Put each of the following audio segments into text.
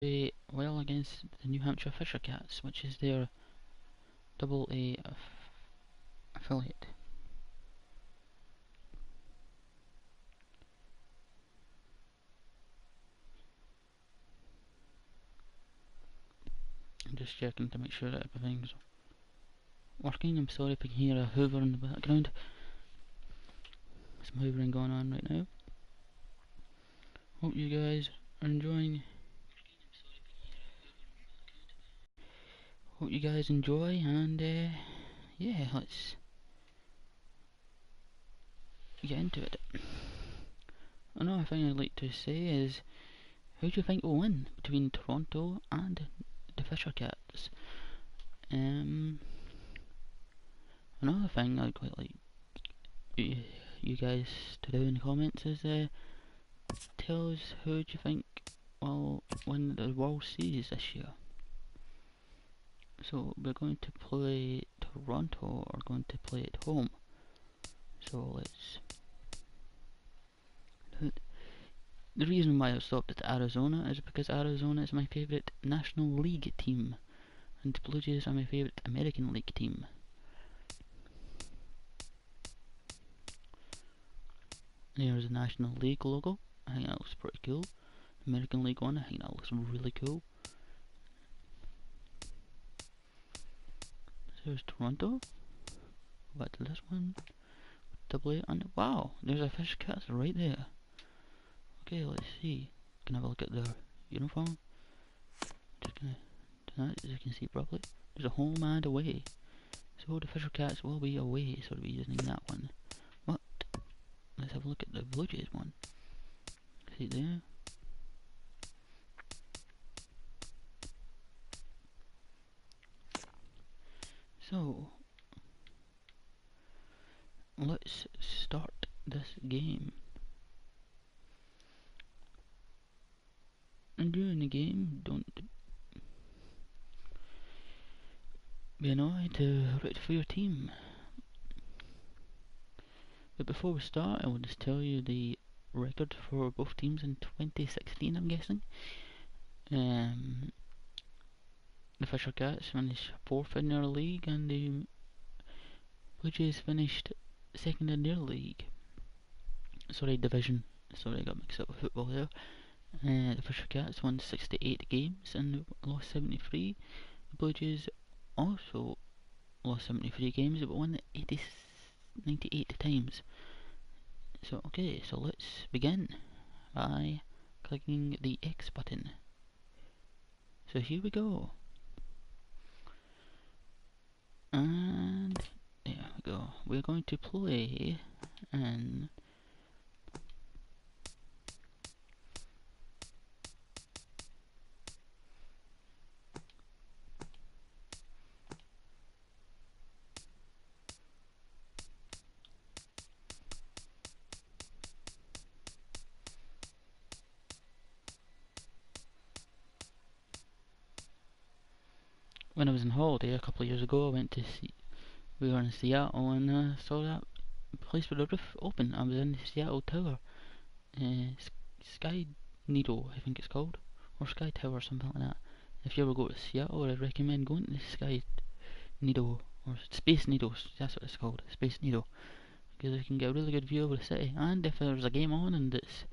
well against the New Hampshire Fisher Cats, which is their AA affiliate. I'm just checking to make sure that everything's working. I'm sorry if you can hear a hoover in the background. Some hoovering going on right now. Hope you guys are enjoying. Hope you guys enjoy, and yeah, let's get into it. Another thing I'd like to say is, who do you think will win between Toronto and the Fisher Cats? Another thing I'd quite like you guys to do in the comments is tell us who do you think will win the World Series this year. So we're going to play Toronto, or going to play at home. So let's. The reason why I stopped at Arizona is because Arizona is my favourite National League team, and the Blue Jays are my favourite American League team. There's the National League logo. I think that looks pretty cool. American League one, I think that looks really cool. There's Toronto. Go back to this one. AA, and wow, there's a Fisher Cats right there. Okay, let's see. Can have a look at their uniform. Just gonna do that, as you can see properly. There's a home and away. So the Fisher Cats will be away, so we'll be using that one. But let's have a look at the Blue Jays one. See it there. So let's start this game. And during the game, don't be annoyed to root for your team. But before we start, I will just tell you the record for both teams in 2016, I'm guessing. The Fisher Cats finished 4th in their league, and the Blue Jays finished 2nd in their league. Sorry, division. Sorry, I got mixed up with football there. The Fisher Cats won 68 games and lost 73. The Blue Jays also lost 73 games but won 98 times. So okay, so let's begin by clicking the X button. So here we go. And there we go. We're going to play and when I was in holiday a couple of years ago, I went to see. We were in Seattle and saw that place with the roof open. I was in the Seattle Tower, Sky Needle, I think it's called, or Sky Tower, something like that. If you ever go to Seattle, I'd recommend going to the Sky Needle, or Space Needles. That's what it's called, Space Needle, because you can get a really good view of the city. And if there's a game on and it's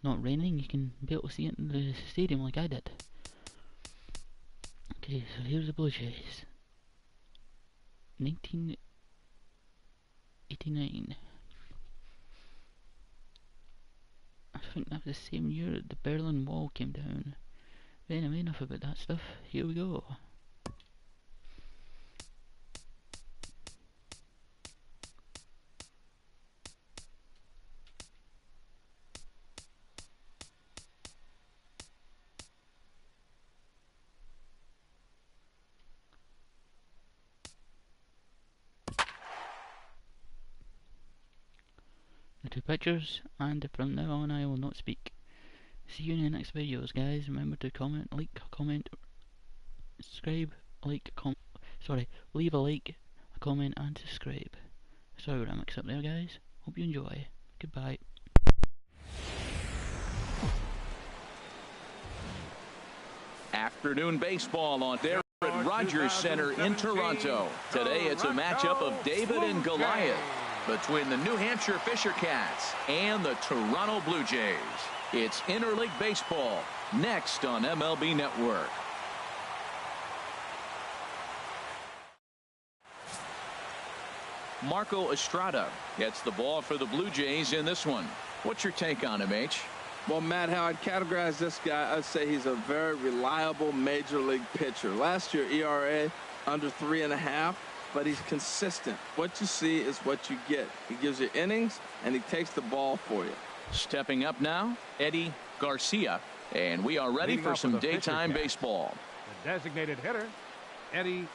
not raining, you can be able to see it in the stadium like I did. Okay, so here's the Blue Jays. 1989. I think that was the same year that the Berlin Wall came down. But anyway, enough about that stuff. Here we go. The two pictures, and from now on I will not speak. See you in the next videos, guys. Remember to comment, subscribe, leave a like, a comment, and subscribe. Sorry what I mixed up there, guys. Hope you enjoy. Goodbye. Afternoon baseball on there at Rogers Center in Toronto. Today it's a matchup of David and Goliath between the New Hampshire Fisher Cats and the Toronto Blue Jays. It's interleague baseball next on MLB Network. Marco Estrada gets the ball for the Blue Jays in this one. What's your take on him, H? Well, Matt, how I'd categorize this guy, I'd say he's a very reliable major league pitcher. Last year, ERA under 3.5, but he's consistent. What you see is what you get. He gives you innings, and he takes the ball for you. Stepping up now, Eddie Garcia, and we are ready for some daytime baseball. The designated hitter, Eddie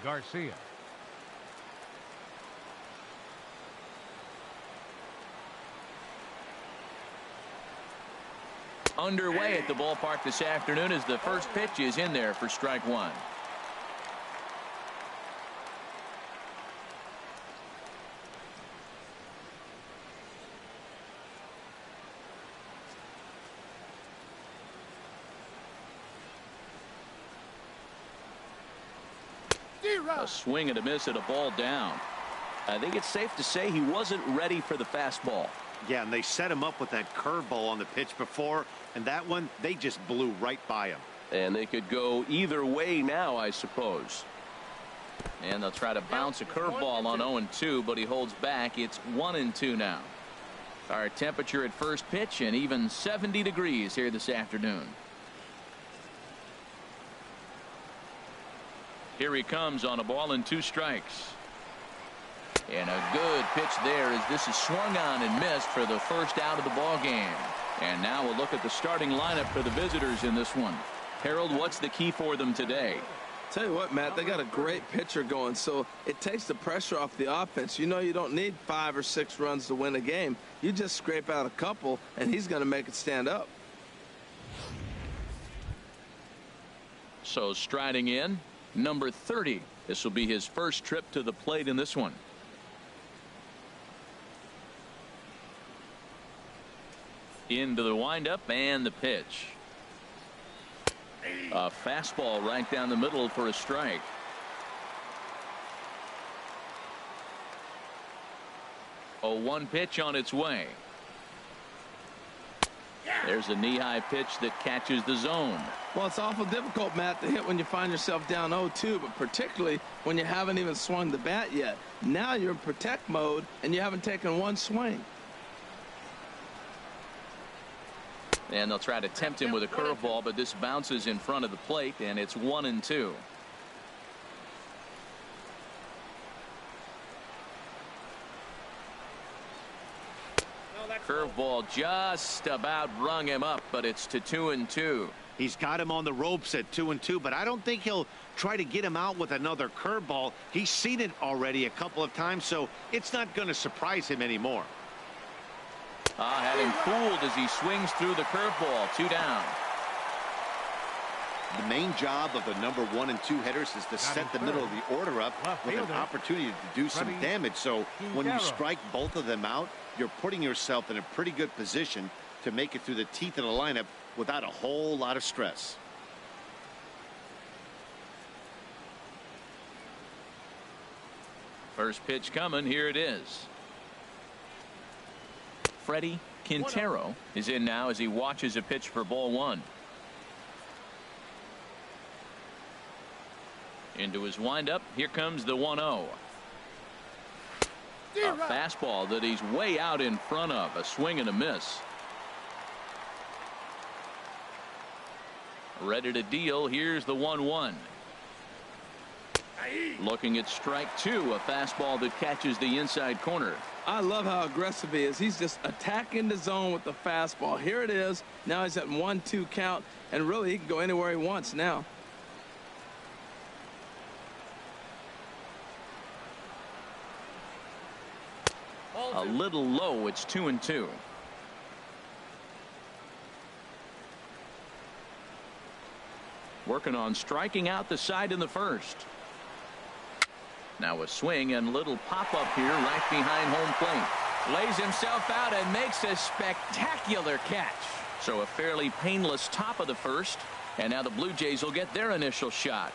Garcia. Underway at the ballpark this afternoon as the first pitch is in there for strike one. A swing and a miss at a ball down. I think it's safe to say he wasn't ready for the fastball. Yeah, and they set him up with that curveball on the pitch before, and that one, they just blew right by him. And they could go either way now, I suppose. And they'll try to bounce a curveball on 0-2, but he holds back. It's 1-2 now. Our temperature at first pitch and even 70 degrees here this afternoon. Here he comes on a ball and 2 strikes. And a good pitch there as this is swung on and missed for the first out of the ball game. And now we'll look at the starting lineup for the visitors in this one. Harold, what's the key for them today? Tell you what, Matt, they got a great pitcher going, so it takes the pressure off the offense. You know you don't need 5 or 6 runs to win a game. You just scrape out a couple, and he's going to make it stand up. So striding in, number 30. This will be his first trip to the plate in this one. Into the windup and the pitch. A fastball right down the middle for a strike. A 1 pitch on its way. There's a knee-high pitch that catches the zone. Well, it's awful difficult, Matt, to hit when you find yourself down 0-2, but particularly when you haven't even swung the bat yet. Now you're in protect mode, and you haven't taken 1 swing. And they'll try to tempt him with a curveball, but this bounces in front of the plate, and it's 1-2. Curveball just about rung him up, but it's to 2-2. He's got him on the ropes at 2-2, but I don't think he'll try to get him out with another curveball. He's seen it already a couple of times, so it's not going to surprise him anymore. Had him fooled as he swings through the curveball. 2 down. The main job of the number 1 and 2 hitters is to set the middle of the order up with an opportunity to do some damage. So when you strike both of them out, you're putting yourself in a pretty good position to make it through the teeth of the lineup without a whole lot of stress. First pitch coming. Here it is. Freddie Quintero is in now as he watches a pitch for ball 1. Into his windup. Here comes the 1-0. A fastball that he's way out in front of. A swing and a miss. Ready to deal. Here's the 1-1. Looking at strike 2. A fastball that catches the inside corner. I love how aggressive he is. He's just attacking the zone with the fastball. Here it is. Now he's at 1-2 count, and really he can go anywhere he wants now. A little low. It's 2-2. Working on striking out the side in the first. Now a swing and little pop-up here right behind home plate. Lays himself out and makes a spectacular catch. So a fairly painless top of the first. And now the Blue Jays will get their initial shot.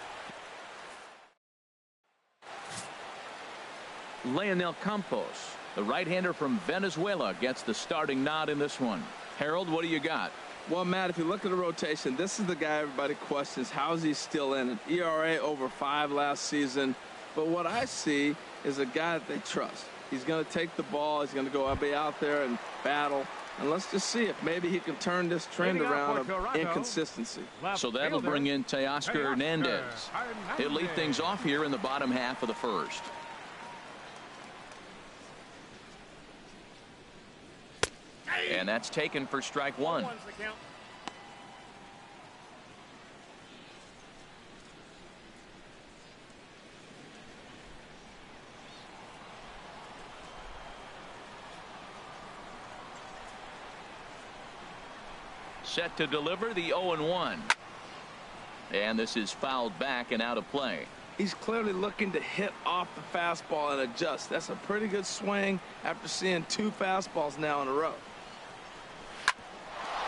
Leonel Campos, the right-hander from Venezuela, gets the starting nod in this one. Harold, what do you got? Well, Matt, if you look at the rotation, this is the guy everybody questions. How is he still in it? ERA over 5 last season. But what I see is a guy that they trust. He's going to take the ball. He's going to go be out there and battle. And let's just see if maybe he can turn this trend around of inconsistency. So that'll bring in Teoscar Hernandez. He'll lead things off here in the bottom half of the first. And that's taken for strike one. Set to deliver the 0-1. And this is fouled back and out of play. He's clearly looking to hit off the fastball and adjust. That's a pretty good swing after seeing 2 fastballs now in a row.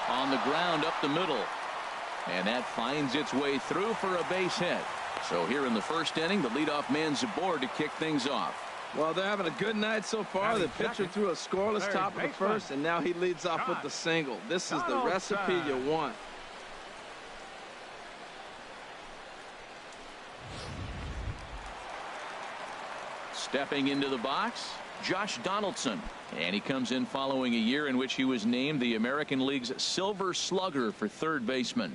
On the ground up the middle. And that finds its way through for a base hit. So here in the first inning, the leadoff man's aboard to kick things off. Well, they're having a good night so far. The pitcher threw a scoreless top of the first, and now he leads off with the single. This is the recipe you want. Stepping into the box, Josh Donaldson. And he comes in following a year in which he was named the American League's Silver Slugger for third baseman.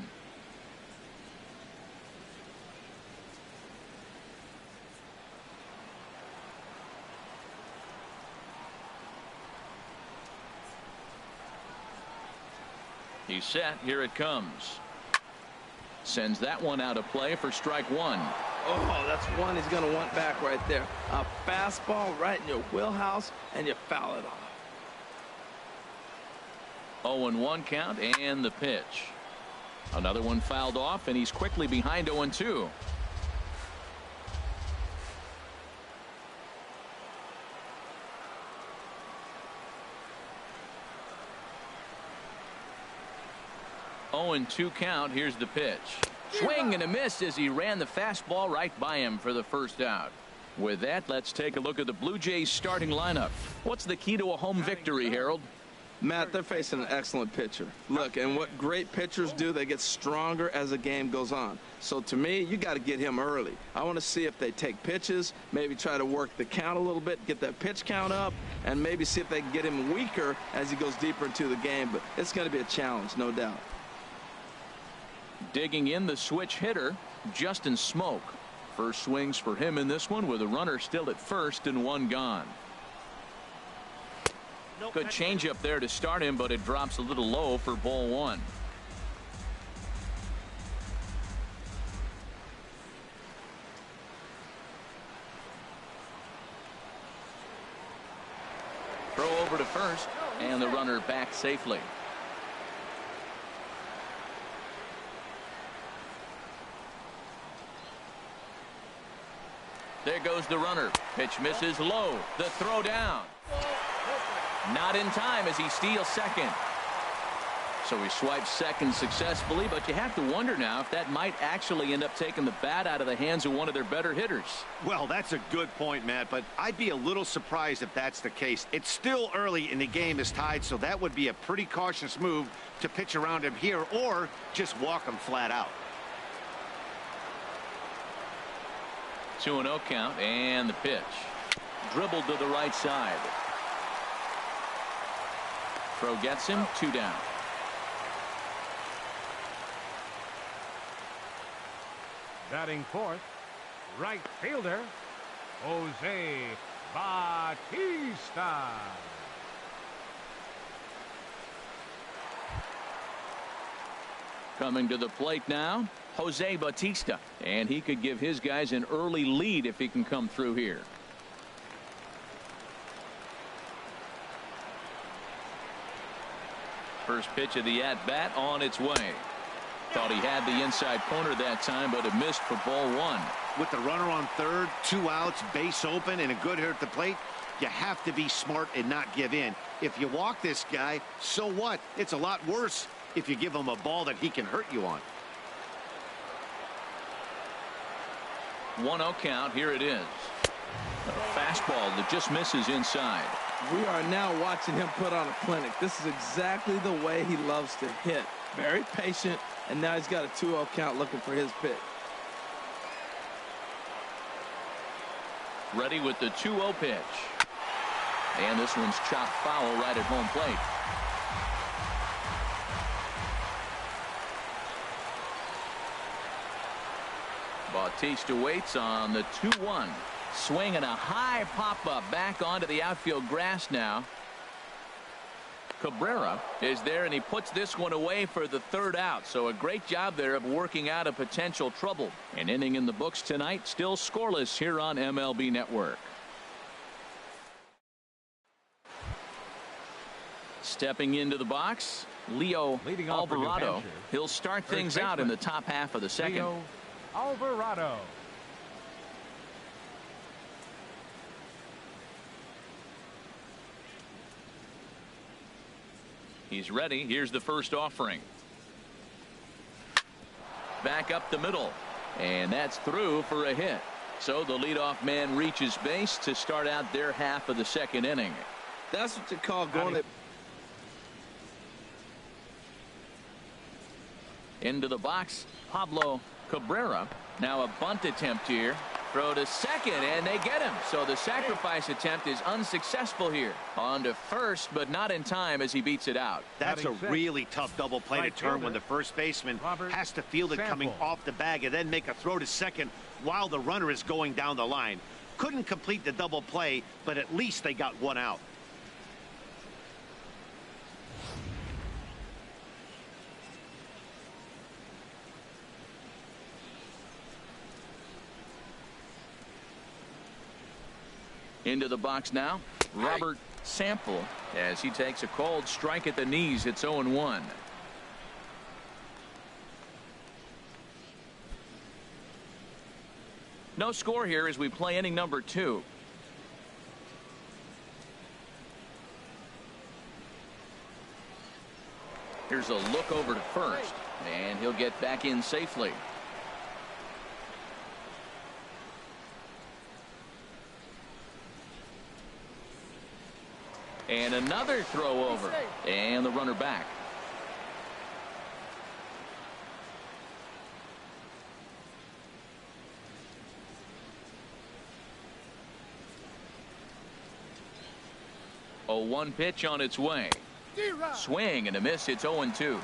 He's set. Here it comes. Sends that one out of play for strike one. Oh, that's one he's going to want back right there. A fastball right in your wheelhouse, and you foul it off. 0-1 count and the pitch. Another one fouled off, and he's quickly behind 0-2. And 2 count. Here's the pitch. Swing and a miss as he ran the fastball right by him for the first out. With that, let's take a look at the Blue Jays starting lineup. What's the key to a home victory, Harold? Matt, they're facing an excellent pitcher. Look, and what great pitchers do, they get stronger as the game goes on. So to me, you got to get him early. I want to see if they take pitches, maybe try to work the count a little bit, get that pitch count up, and maybe see if they can get him weaker as he goes deeper into the game. But it's going to be a challenge, no doubt. Digging in the switch hitter, Justin Smoke. First swings for him in this one with a runner still at first and one gone. Good changeup there to start him, but it drops a little low for ball one. Throw over to first, and the runner back safely. There goes the runner. Pitch misses low. The throw down. Not in time as he steals second. So he swipes second successfully, but you have to wonder now if that might actually end up taking the bat out of the hands of one of their better hitters. Well, that's a good point, Matt, but I'd be a little surprised if that's the case. It's still early and the game is tied, so that would be a pretty cautious move to pitch around him here or just walk him flat out. 2-0 count and the pitch. Dribbled to the right side. Throw gets him, 2 down. Batting fourth, right fielder, Jose Bautista. Coming to the plate now, Jose Bautista, and he could give his guys an early lead if he can come through here. First pitch of the at-bat on its way. Thought he had the inside corner that time, but it missed for ball one. With the runner on third, 2 outs, base open, and a good hitter at the plate, you have to be smart and not give in. If you walk this guy, so what? It's a lot worse if you give him a ball that he can hurt you on. 1-0 count. Here it is. A fastball that just misses inside. We are now watching him put on a clinic. This is exactly the way he loves to hit. Very patient, and now he's got a 2-0 count looking for his pitch. Ready with the 2-0 pitch. And this one's chopped foul right at home plate. Bautista waits on the 2-1. Swing and a high pop-up back onto the outfield grass now. Cabrera is there, and he puts this one away for the 3rd out. So a great job there of working out a potential trouble. An inning in the books tonight, still scoreless here on MLB Network. Stepping into the box, Leo Alvarado. He'll start things out in the top half of the second. Leo Alvarado. He's ready. Here's the first offering. Back up the middle. And that's through for a hit. So the leadoff man reaches base to start out their half of the second inning. That's what you call going into the box. Pablo Cabrera. Now a bunt attempt here. Throw to second, and they get him. So the sacrifice attempt is unsuccessful here. On to first, but not in time as he beats it out. That's a really tough double play to turn when the first baseman has to field it coming off the bag and then make a throw to second while the runner is going down the line. Couldn't complete the double play, but at least they got one out. Into the box now, Robert Sample, as he takes a cold strike at the knees. It's 0-1. No score here as we play inning number 2. Here's a look over to first, and he'll get back in safely. And another throw over, and the runner back. A 1 pitch on its way. Swing and a miss. It's 0-2.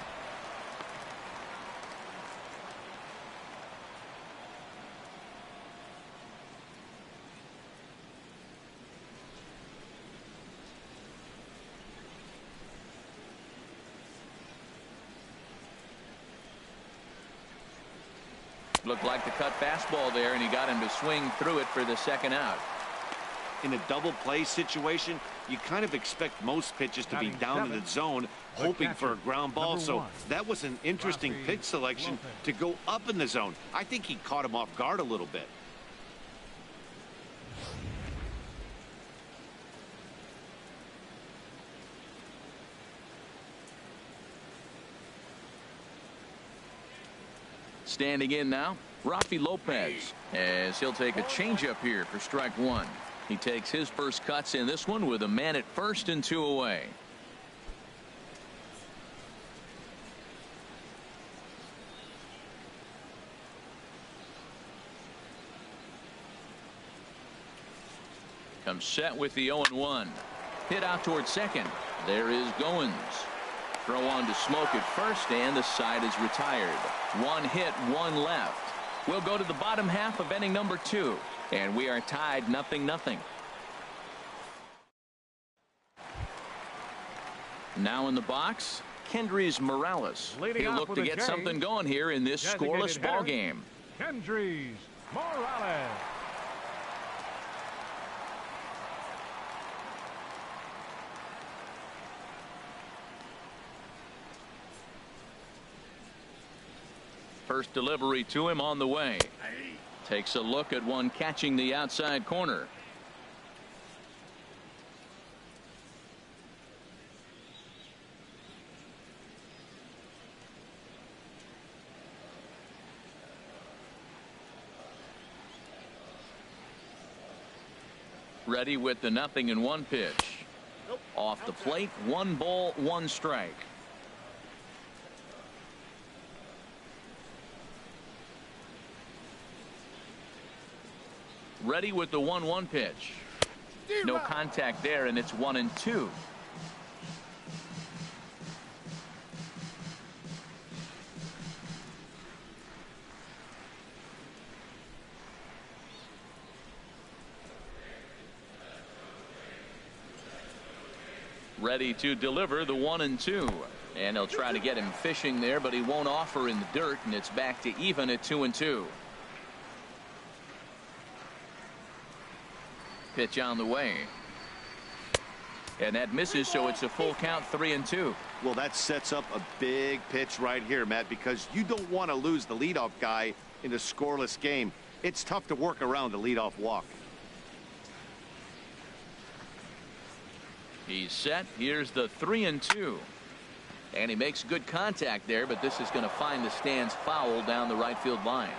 Looked like the cut fastball there, and he got him to swing through it for the second out. In a double play situation, you kind of expect most pitches to be down in the zone, hoping for a ground ball. So that was an interesting pitch selection to go up in the zone. I think he caught him off guard a little bit. Standing in now, Rafi Lopez, as he'll take a changeup here for strike 1. He takes his first cuts in this one with a man at first and 2 away. Comes set with the 0-1. Hit out towards second. There is Goins. Throw on to Smoke at first, and the side is retired. 1 hit, 1 left. We'll go to the bottom half of inning number 2, and we are tied 0-0. Now in the box, Kendrys Morales. He'll look to get something going here in this scoreless ball game. Kendrys Morales. First delivery to him on the way. Takes a look at one catching the outside corner. Ready with the 0-1 pitch. Off the plate, 1 ball, 1 strike. Ready with the 1-1 pitch. No contact there, and it's 1-2. Ready to deliver the 1-2. And he'll try to get him fishing there, but he won't offer in the dirt, and it's back to even at 2-2. Pitch on the way. And that misses, so it's a full count, 3-2. Well, that sets up a big pitch right here, Matt, because you don't want to lose the leadoff guy in a scoreless game. It's tough to work around a leadoff walk. He's set. Here's the 3-2. And he makes good contact there, but this is going to find the stands foul down the right field line.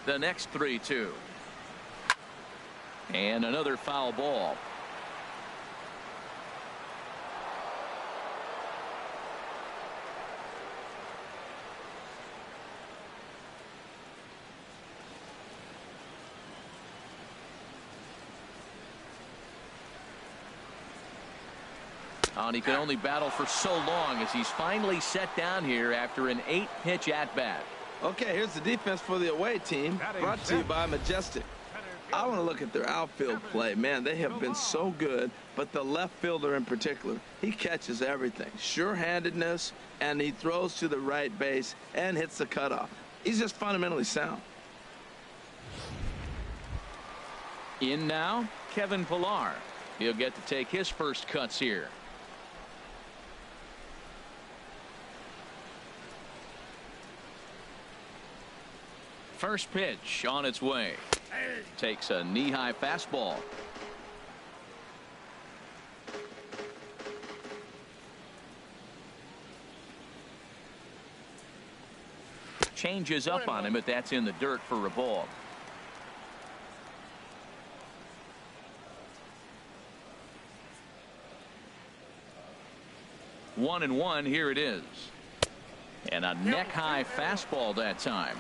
The next 3-2. And another foul ball. And he can only battle for so long as he's finally set down here after an 8-pitch at-bat. Okay, here's the defense for the away team, brought to you by Majestic. I want to look at their outfield play. Man, they have been so good, but the left fielder in particular, he catches everything. Sure-handedness, and he throws to the right base and hits the cutoff. He's just fundamentally sound. In now, Kevin Pillar. He'll get to take his first cuts here. First pitch on its way. Takes a knee-high fastball. Changes up on him, but that's in the dirt for a ball. One and one, here it is. And a neck-high fastball that time.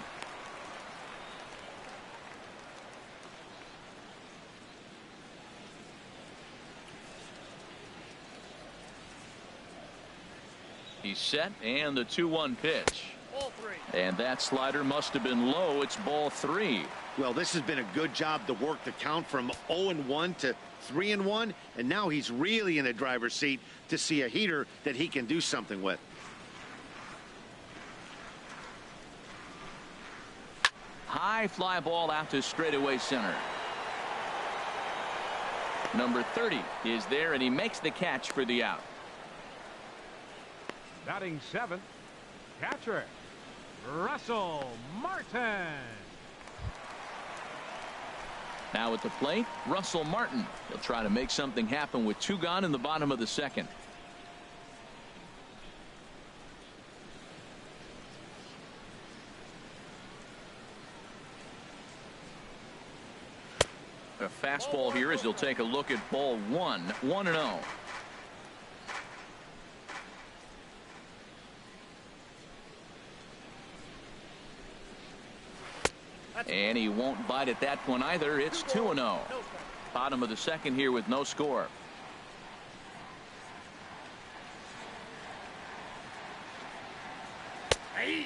He's set, and the 2-1 pitch. And that slider must have been low. It's ball 3. Well, this has been a good job to work the count from 0-1 to 3-1, and now he's really in the driver's seat to see a heater that he can do something with. High fly ball out to straightaway center. Number 30 is there, and he makes the catch for the out. Batting 7th, catcher, Russell Martin. Now at the plate, Russell Martin. He'll try to make something happen with 2 gone in the bottom of the 2nd. A fastball here as he'll take a look at ball 1, 1-0. And he won't bite at that one either. It's 2-0. Bottom of the 2nd here with no score.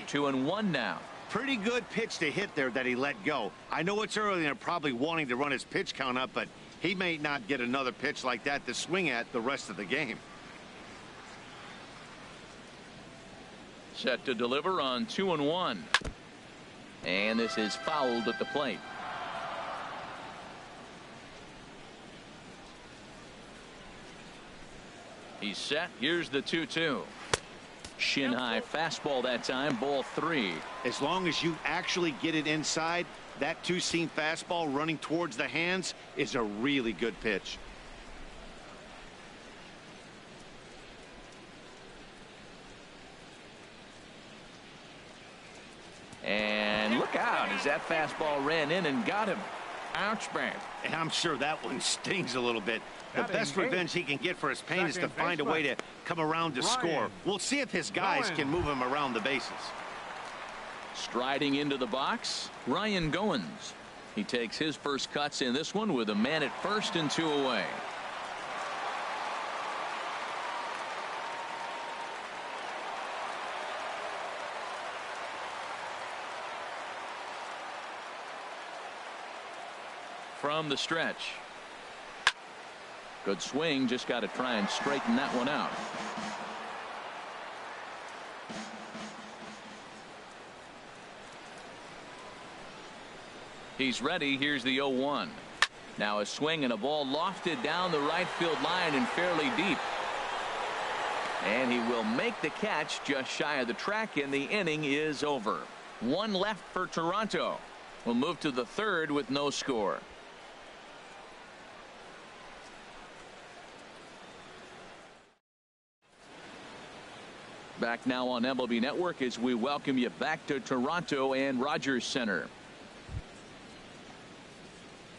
Two and one now. Pretty good pitch to hit there that he let go. I know it's early and they're probably wanting to run his pitch count up, but he may not get another pitch like that to swing at the rest of the game. Set to deliver on 2-1. And this is fouled at the plate. He's set. Here's the 2-2. Shin high fastball that time, ball 3. As long as you actually get it inside, that 2-seam fastball running towards the hands is a really good pitch. as that fastball ran in and got him. Ouch, man. And I'm sure that one stings a little bit. The best revenge he can get for his pain is to find a way to come around to score. We'll see if his guys can move him around the bases. Striding into the box, Ryan Goins. He takes his first cuts in this one with a man at first and 2 away. From the stretch. Good swing, just got to try and straighten that one out. He's ready. Here's the 0-1. Now a swing and a ball lofted down the right field line and fairly deep. And he will make the catch just shy of the track, and the inning is over. One left for Toronto. We'll move to the third with no score. Back now on MLB Network as we welcome you back to Toronto and Rogers Center.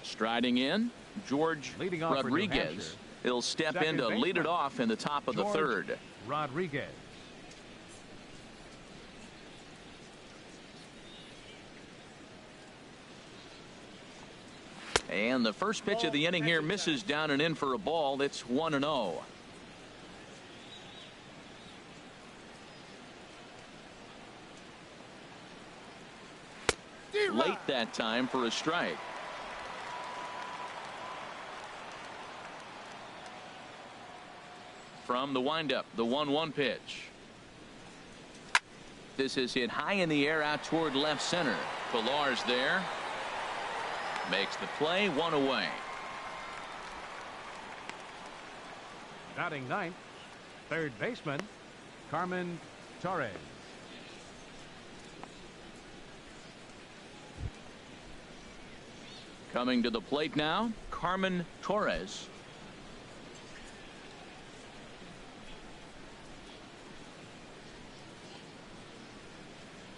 Striding in, George Rodriguez. He'll step in to lead it off in the top of the third. Rodriguez. And the first pitch of the inning here misses down and in for a ball. It's 1-0. Late that time for a strike. From the windup, the 1-1 pitch. This is hit high in the air out toward left center. Pillar's there. Makes the play, 1 away. Batting ninth, third baseman, Carmen Torres. Coming to the plate now, Carmen Torres.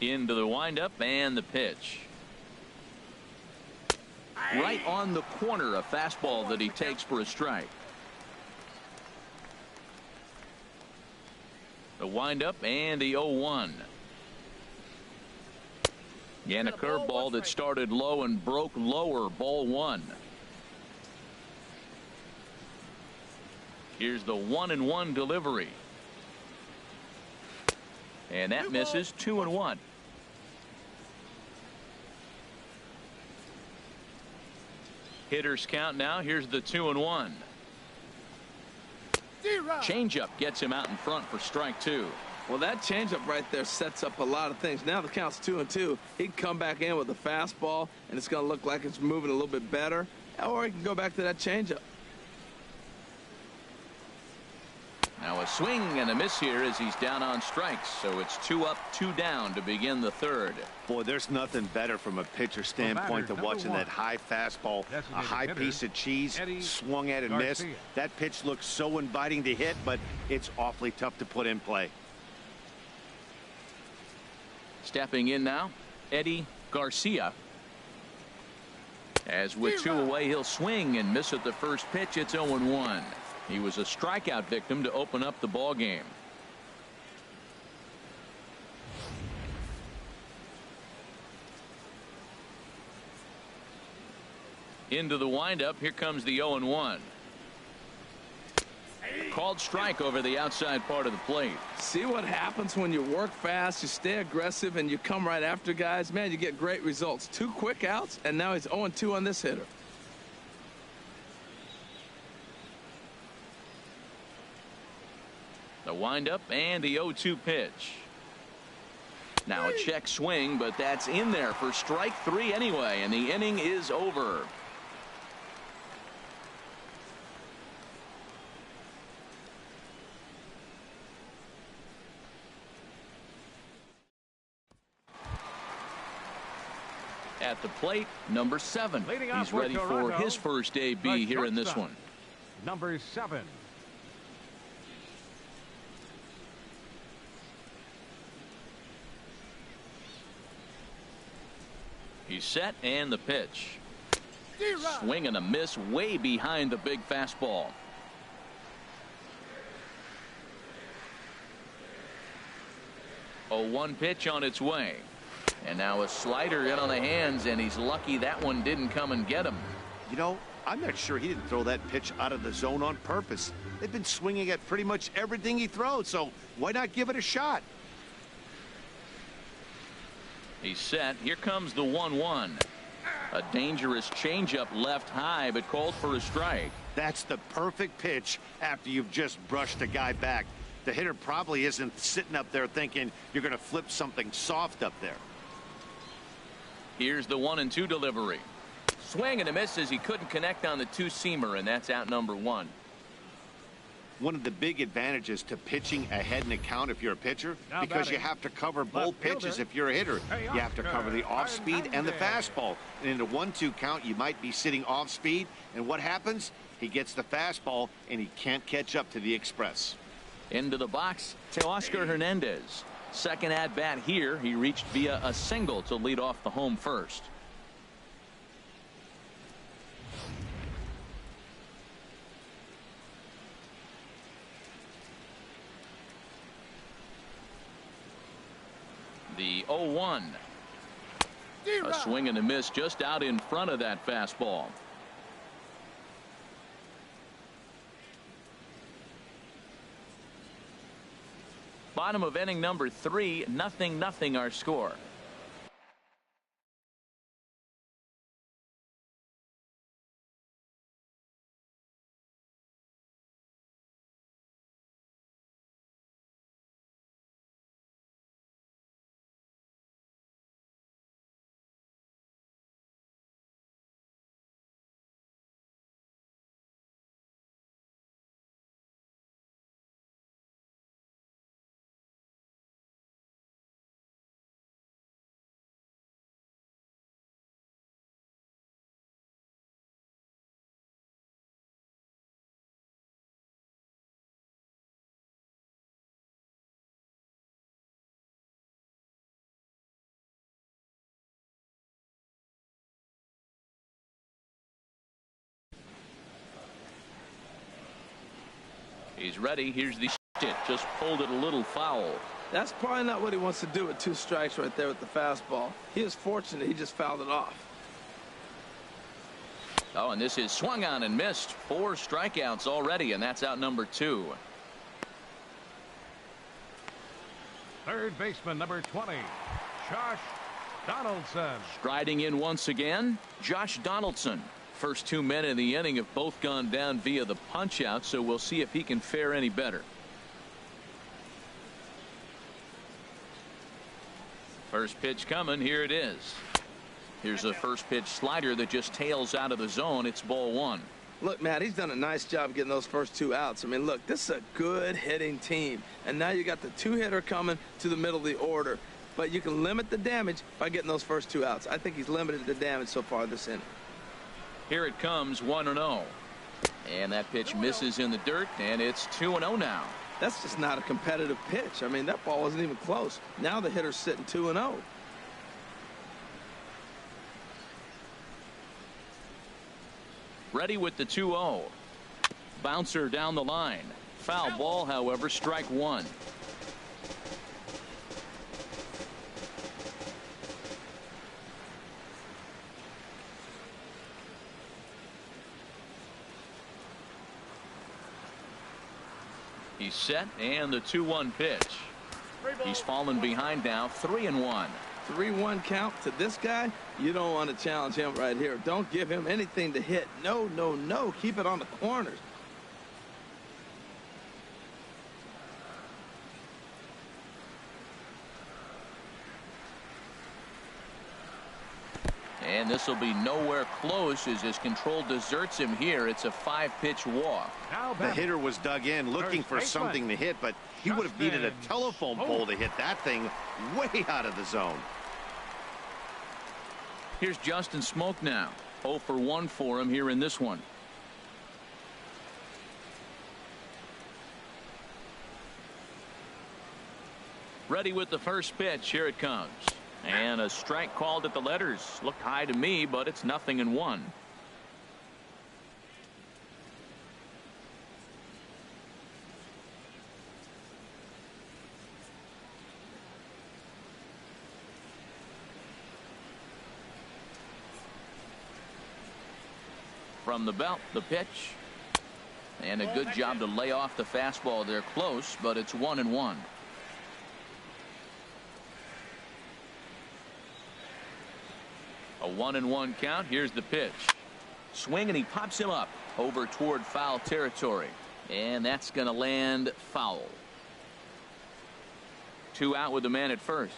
Into the windup and the pitch. Right on the corner, a fastball that he takes for a strike. The windup and the 0-1. And a curveball that started low and broke lower, ball 1. Here's the 1-1 delivery. And that misses, 2-1. Hitters count now. Here's the 2-1. Changeup gets him out in front for strike 2. Well, that changeup right there sets up a lot of things. Now the count's 2-2. He can come back in with a fastball, and it's going to look like it's moving a little bit better. Or he can go back to that changeup. Now a swing and a miss here as he's down on strikes. So it's 2 up, 2 down to begin the third. Boy, there's nothing better from a pitcher standpoint than watching that high fastball, a high piece of cheese, swung at and missed. That pitch looks so inviting to hit, but it's awfully tough to put in play. Stepping in now, Eddie Garcia. As with 2 away, he'll swing and miss at the first pitch. It's 0-1. He was a strikeout victim to open up the ball game. Into the windup. Here comes the 0-1. Called strike over the outside part of the plate. See what happens when you work fast, you stay aggressive, and you come right after guys. Man, you get great results. 2 quick outs, and now he's 0-2 on this hitter. The windup and the 0-2 pitch. Now a check swing, but that's in there for strike 3 anyway, and the inning is over. At the plate, number 7. He's ready for his first AB here in this one. Number 7. He's set, and the pitch. Swing and a miss way behind the big fastball. 0-1 pitch on its way. And now a slider in on the hands, and he's lucky that one didn't come and get him. You know, I'm not sure he didn't throw that pitch out of the zone on purpose. They've been swinging at pretty much everything he throws, so why not give it a shot? He's set. Here comes the 1-1. A dangerous changeup left high, but called for a strike. That's the perfect pitch after you've just brushed a guy back. The hitter probably isn't sitting up there thinking you're going to flip something soft up there. Here's the 1-2 delivery. Swing and a miss as he couldn't connect on the two-seamer, and that's out number 1. One of the big advantages to pitching ahead in a count if you're a pitcher, because you have to cover both pitches if you're a hitter. You have to cover the off-speed and the fastball. And in a 1-2 count, you might be sitting off-speed, and what happens? He gets the fastball, and he can't catch up to the express. Into the box, Teoscar Hernandez. Second at-bat here. He reached via a single to lead off the home first. The 0-1. A swing and a miss just out in front of that fastball. Bottom of inning number 3, 0-0 our score. He's ready. Here's the hit. Just pulled it a little foul. That's probably not what he wants to do with 2 strikes right there with the fastball. He is fortunate he just fouled it off. Oh, and this is swung on and missed. 4 strikeouts already, and that's out number 2. Third baseman, number 20, Josh Donaldson. Striding in once again, Josh Donaldson. First 2 men in the inning have both gone down via the punch out, so we'll see if he can fare any better. First pitch coming. Here it is. Here's a first pitch slider that just tails out of the zone. It's ball 1. Look, Matt, he's done a nice job getting those first 2 outs. I mean, look, this is a good hitting team. And now you got the 2-hitter coming to the middle of the order. But you can limit the damage by getting those first 2 outs. I think he's limited the damage so far this inning. Here it comes, 1-0. And that pitch misses in the dirt, and it's 2-0 now. That's just not a competitive pitch. I mean, that ball wasn't even close. Now the hitter's sitting 2-0. Ready with the 2-0. Bouncer down the line. Foul ball, however, strike 1. He's set, and the 2-1 pitch. He's fallen behind now, 3-1. 3-1 count to this guy. You don't want to challenge him right here. Don't give him anything to hit. No, no, no. Keep it on the corners. And this will be nowhere close as his control deserts him here. It's a 5-pitch walk. The hitter was dug in looking for something to hit, but he would have needed a telephone pole to hit that thing way out of the zone. Here's Justin Smoak now. 0 for 1 for him here in this one. Ready with the first pitch. Here it comes. And a strike called at the letters. Looked high to me, but it's 0-1. From the belt, the pitch. And a good job to lay off the fastball there close, but it's 1-1. A 1-1 count. Here's the pitch. Swing, and he pops him up over toward foul territory. And that's going to land foul. 2 out with the man at first.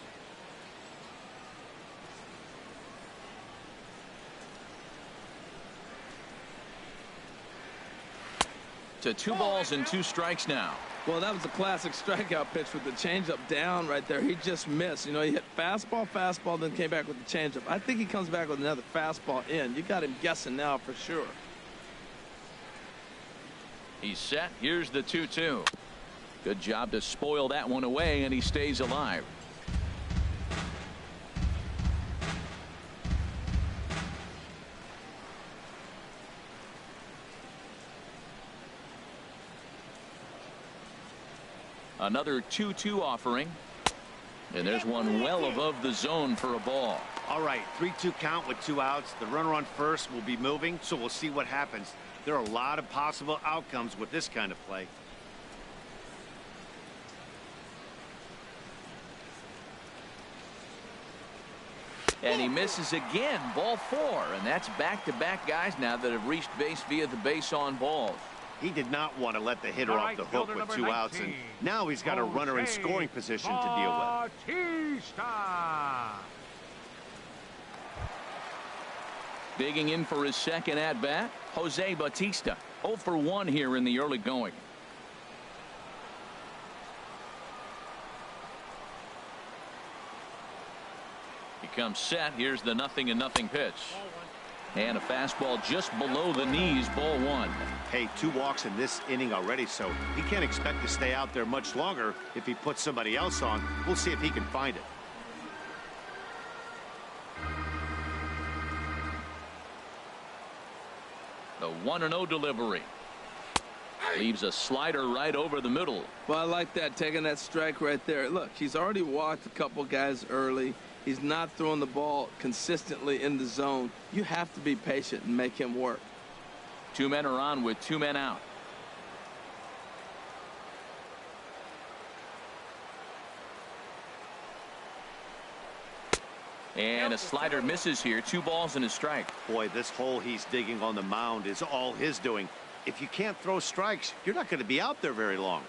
To 2 balls and 2 strikes now. Well, that was a classic strikeout pitch with the changeup down right there. He just missed. You know, he hit fastball, then came back with the changeup. I think he comes back with another fastball in. You got him guessing now for sure. He's set. Here's the 2-2. Good job to spoil that one away, and he stays alive. Another 2-2 offering. And there's one well above the zone for a ball. All right, 3-2 count with 2 outs. The runner on first will be moving, so we'll see what happens. There are a lot of possible outcomes with this kind of play. And he misses again. Ball 4. And that's back-to-back guys now that have reached base via the base on balls. He did not want to let the hitter off the hook with 2 outs, and now he's got a runner in scoring position to deal with. Digging in for his second at-bat, Jose Bautista. 0 for 1 here in the early going. He comes set. Here's the 0-0 pitch. And a fastball just below the knees, ball 1. Hey, 2 walks in this inning already, so he can't expect to stay out there much longer if he puts somebody else on. We'll see if he can find it. The 1-0 delivery. Leaves a slider right over the middle. Well, I like that, taking that strike right there. Look, he's already walked a couple guys early. He's not throwing the ball consistently in the zone. You have to be patient and make him work. 2 men are on with 2 men out. And a slider misses here. 2 balls and a strike. Boy, this hole he's digging on the mound is all his doing. If you can't throw strikes, you're not going to be out there very long.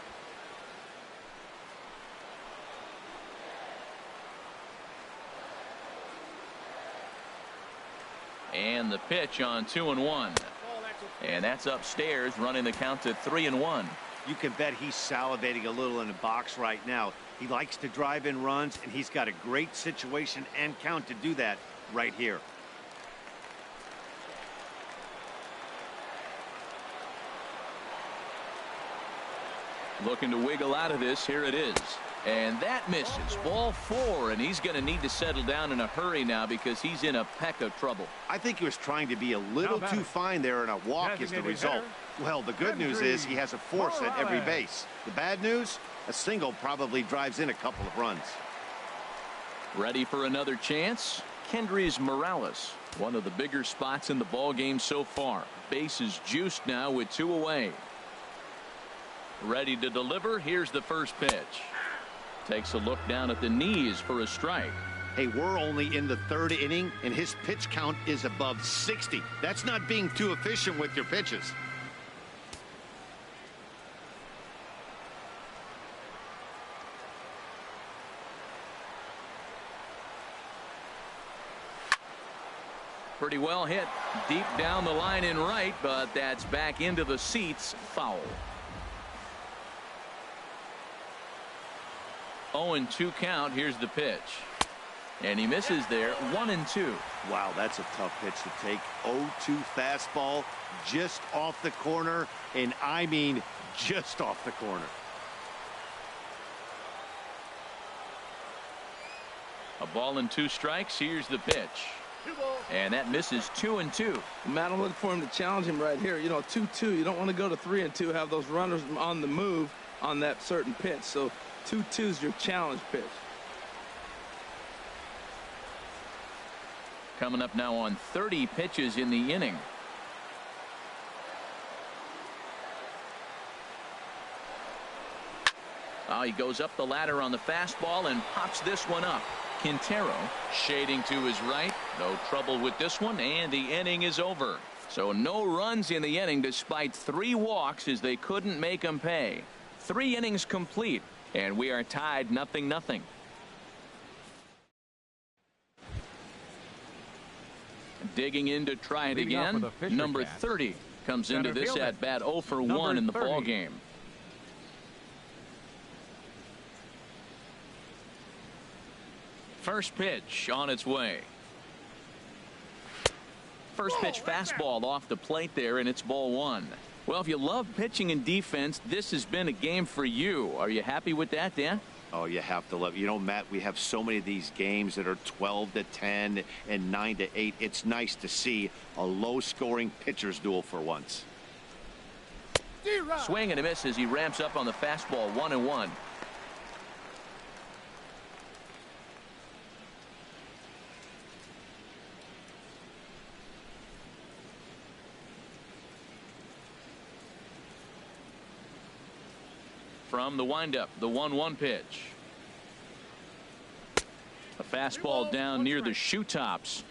And the pitch on 2-1. And that's upstairs, running the count to 3-1. You can bet he's salivating a little in the box right now. He likes to drive in runs, and he's got a great situation and count to do that right here. Looking to wiggle out of this. Here it is. And that misses. Ball 4, and he's going to need to settle down in a hurry now because he's in a peck of trouble. I think he was trying to be a little too fine there, and a walk is the result. Well, the good news is he has a force at every base. The bad news, a single probably drives in a couple of runs. Ready for another chance? Kendrys Morales, one of the bigger spots in the ball game so far. Base is juiced now with 2 away. Ready to deliver. Here's the first pitch. Takes a look down at the knees for a strike. Hey, we're only in the 3rd inning, and his pitch count is above 60. That's not being too efficient with your pitches. Pretty well hit deep down the line in right, but that's back into the seats. Foul. 0-2 count. Here's the pitch. And he misses there. 1-2. Wow, that's a tough pitch to take. 0-2 fastball just off the corner, and I mean just off the corner. A ball and 2 strikes. Here's the pitch. And that misses 2-2. Matt, I'm looking for him to challenge him right here. You know, 2-2. You don't want to go to 3-2, have those runners on the move on that certain pitch. So 2-2 is your challenge pitch. Coming up now on 30 pitches in the inning. Oh, he goes up the ladder on the fastball and pops this one up. Quintero shading to his right. No trouble with this one, and the inning is over. So no runs in the inning despite 3 walks as they couldn't make them pay. 3 innings complete, and we are tied 0-0. Digging in to try it again. Number 30 comes into this at bat 0 for 1 in the ball game. First pitch on its way. First pitch fastball off the plate there, and it's ball 1. Well, if you love pitching and defense, this has been a game for you. Are you happy with that, Dan? Oh, you have to love it. You know, Matt, we have so many of these games that are 12-10 and 9-8. It's nice to see a low-scoring pitcher's duel for once. Swing and a miss as he ramps up on the fastball. 1-1. From the windup, the 1-1 pitch. A fastball down near the shoe tops.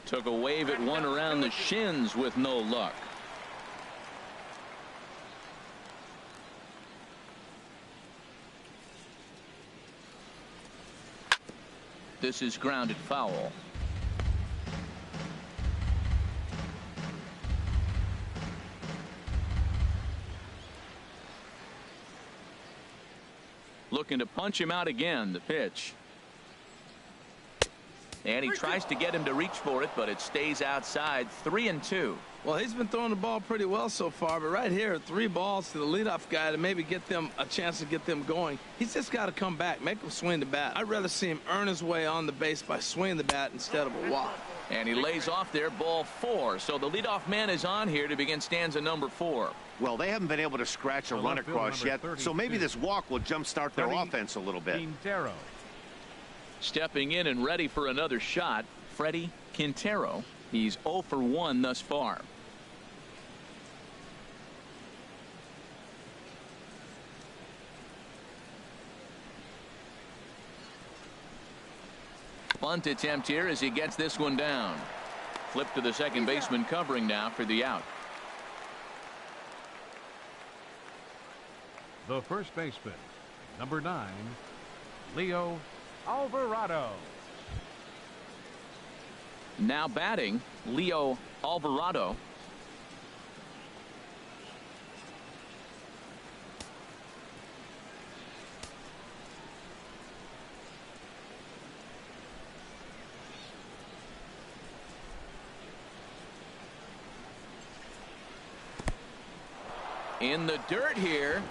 Took a wave at one around the shins with no luck. This is grounded foul. Looking to punch him out again. The pitch. And he tries to get him to reach for it, but it stays outside. 3-2. Well, he's been throwing the ball pretty well so far, but right here, 3 balls to the leadoff guy to maybe get them a chance to get them going. He's just got to come back, make him swing the bat. I'd rather see him earn his way on the base by swinging the bat instead of a walk. And he lays off there, ball 4. So the leadoff man is on here to begin stanza number 4. Well, they haven't been able to scratch a run across yet, so maybe this walk will jumpstart their offense a little bit. Quintero. Stepping in and ready for another shot, Freddie Quintero. He's 0 for 1 thus far. Bunt attempt here as he gets this one down. Flip to the second baseman covering now for the out. The first baseman, number 9, Leo Alvarado. Now batting, Leo Alvarado. In the dirt here.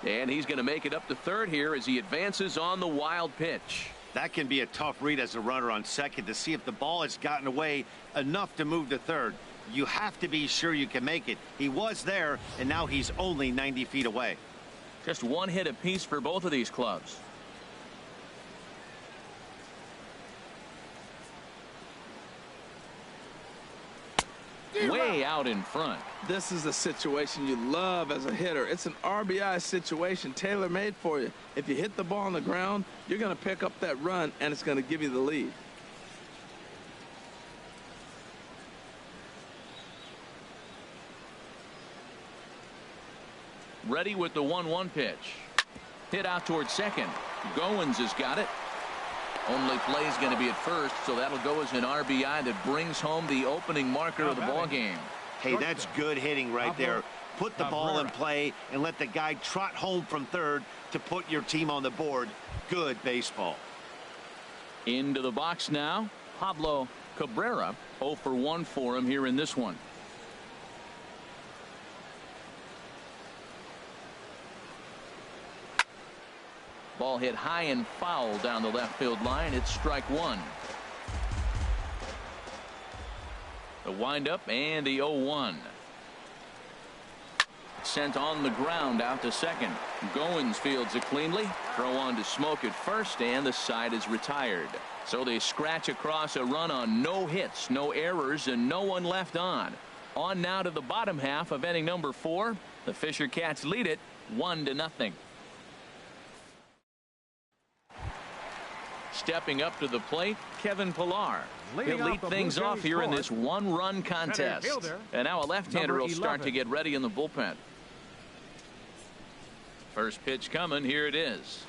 And he's going to make it up to third here as he advances on the wild pitch. That can be a tough read as a runner on second to see if the ball has gotten away enough to move to third. You have to be sure you can make it. He was there, and now he's only 90 feet away. Just 1 hit apiece for both of these clubs. Way out in front. This is a situation you love as a hitter. It's an RBI situation tailor-made for you. If you hit the ball on the ground, you're going to pick up that run, and it's going to give you the lead. Ready with the 1-1 pitch. Hit out towards second. Goins has got it. Only play is going to be at first, so that'll go as an RBI that brings home the opening marker of the ball game. Hey, that's good hitting right there. Put the ball in play and let the guy trot home from third to put your team on the board. Good baseball. Into the box now, Pablo Cabrera 0 for 1 for him here in this one. Ball hit high and foul down the left field line. It's strike one. The windup and the 0-1. Sent on the ground out to second. Goins fields it cleanly. Throw on to Smoke at first, and the side is retired. So they scratch across a run on no hits, no errors, and no one left on. On now to the bottom half of inning number 4. The Fisher Cats lead it 1-0. Stepping up to the plate, Kevin Pillar. He'll lead things off here in this one-run contest. And now a left-hander will start to get ready in the bullpen. First pitch coming. Here it is.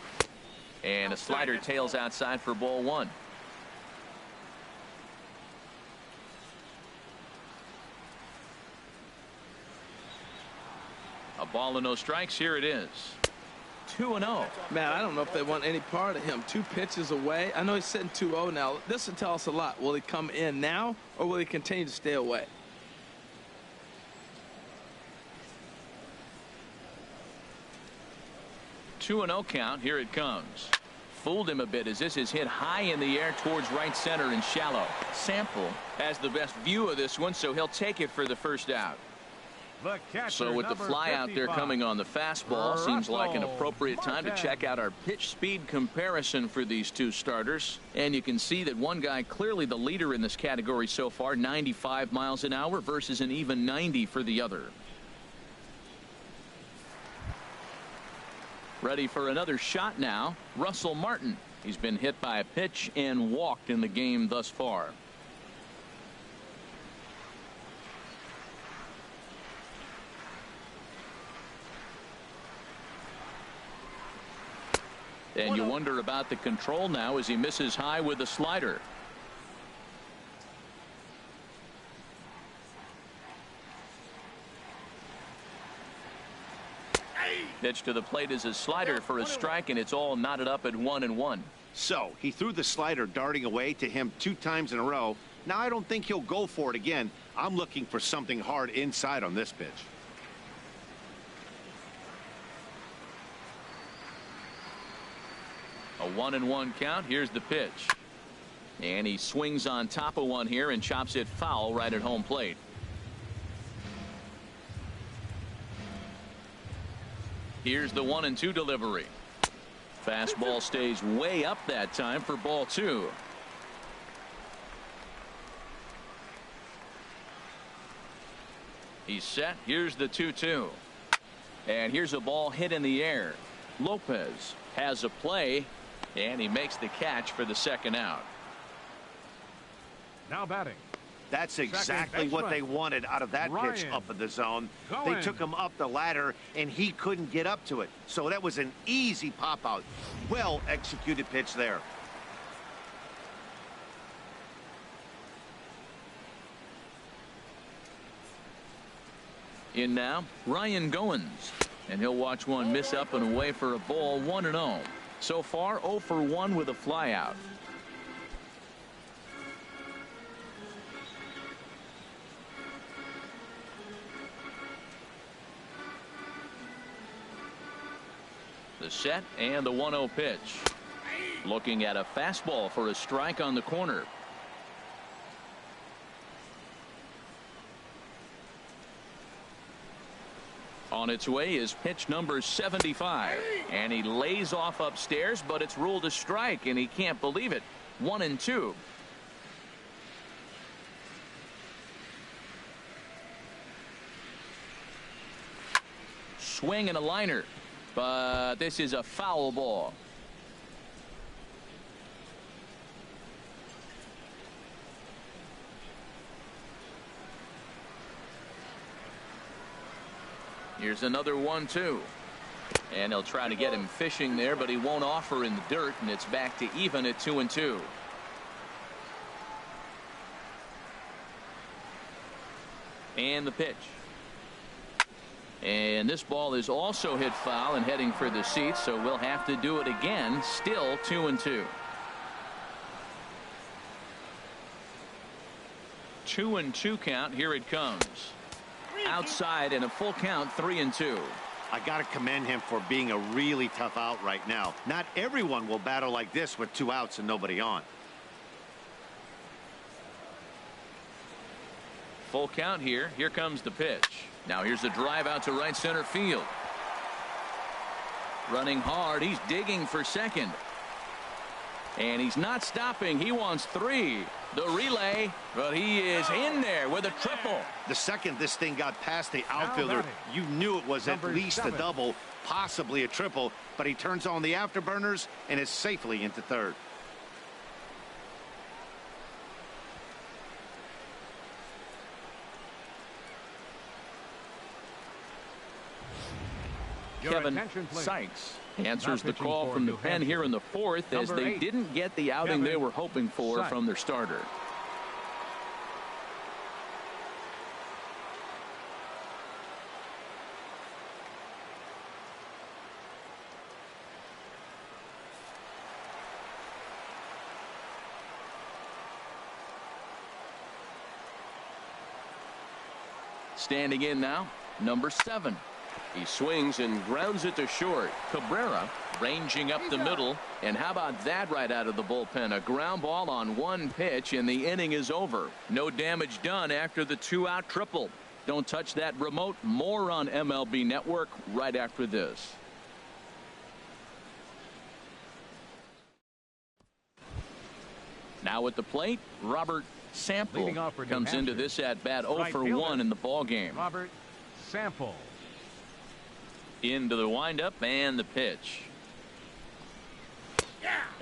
And a slider tails outside for ball 1. A ball and no strikes. Here it is. 2-0. Man, I don't know if they want any part of him. 2 pitches away. I know he's sitting 2-0 now. This will tell us a lot. Will he come in now, or will he continue to stay away? Two and 0 count. Here it comes. Fooled him a bit as this is hit high in the air towards right center and shallow. Sample has the best view of this one, so he'll take it for the first out. So with the fly out there coming on the fastball, seems like an appropriate time to check out our pitch speed comparison for these two starters. And you can see that one guy clearly the leader in this category so far, 95 miles an hour versus an even 90 for the other. Ready for another shot now. Russell Martin. He's been hit by a pitch and walked in the game thus far. And you wonder about the control now as he misses high with the slider. Pitch to the plate is a slider for a strike, and it's all knotted up at 1-1. So he threw the slider darting away to him 2 times in a row. Now I don't think he'll go for it again. I'm looking for something hard inside on this pitch. A 1-1 count. Here's the pitch. And he swings on top of one here and chops it foul right at home plate. Here's the 1-2 delivery. Fastball stays way up that time for ball 2. He's set. Here's the 2-2. And here's a ball hit in the air. Lopez has a play, and he makes the catch for the second out. Now batting. That's exactly what they wanted out of that pitch up in the zone. They took him up the ladder, and he couldn't get up to it. So that was an easy pop out. Well executed pitch there. In now, Ryan Goins. And he'll watch one miss up and away for a ball. 1-0. So far 0 for 1 with a flyout. The set and the 1-0 pitch. Looking at a fastball for a strike on the corner. On its way is pitch number 75, and he lays off upstairs, but it's ruled a strike, and he can't believe it. 1-2. Swing and a liner, but this is a foul ball. Here's another 1-2. And he'll try to get him fishing there, but he won't offer in the dirt, and it's back to even at 2-2. And the pitch. And this ball is also hit foul and heading for the seats, so we'll have to do it again. Still 2-2. 2-2 count. Here it comes. Outside and a full count, 3-2. I got to commend him for being a really tough out right now. Not everyone will battle like this with 2 outs and nobody on. Full count here. Here comes the pitch. Now here's a drive out to right center field. Running hard. He's digging for second. And he's not stopping. He wants 3. The relay, but he is in there with a triple. The second this thing got past the outfielder, you knew it was at least a double, possibly a triple, but he turns on the afterburners and is safely into third. Kevin Sykes answers the call from the pen here in the 4th as they didn't get the outing they were hoping for from their starter. Standing in now, number 7. He swings and grounds it to short. Cabrera ranging up the middle. And how about that right out of the bullpen? A ground ball on 1 pitch, and the inning is over. No damage done after the 2-out triple. Don't touch that remote. More on MLB Network right after this. Now at the plate, Robert Sample comes into this at bat 0 for 1 in the ball game. Robert Sample. Into the windup and the pitch.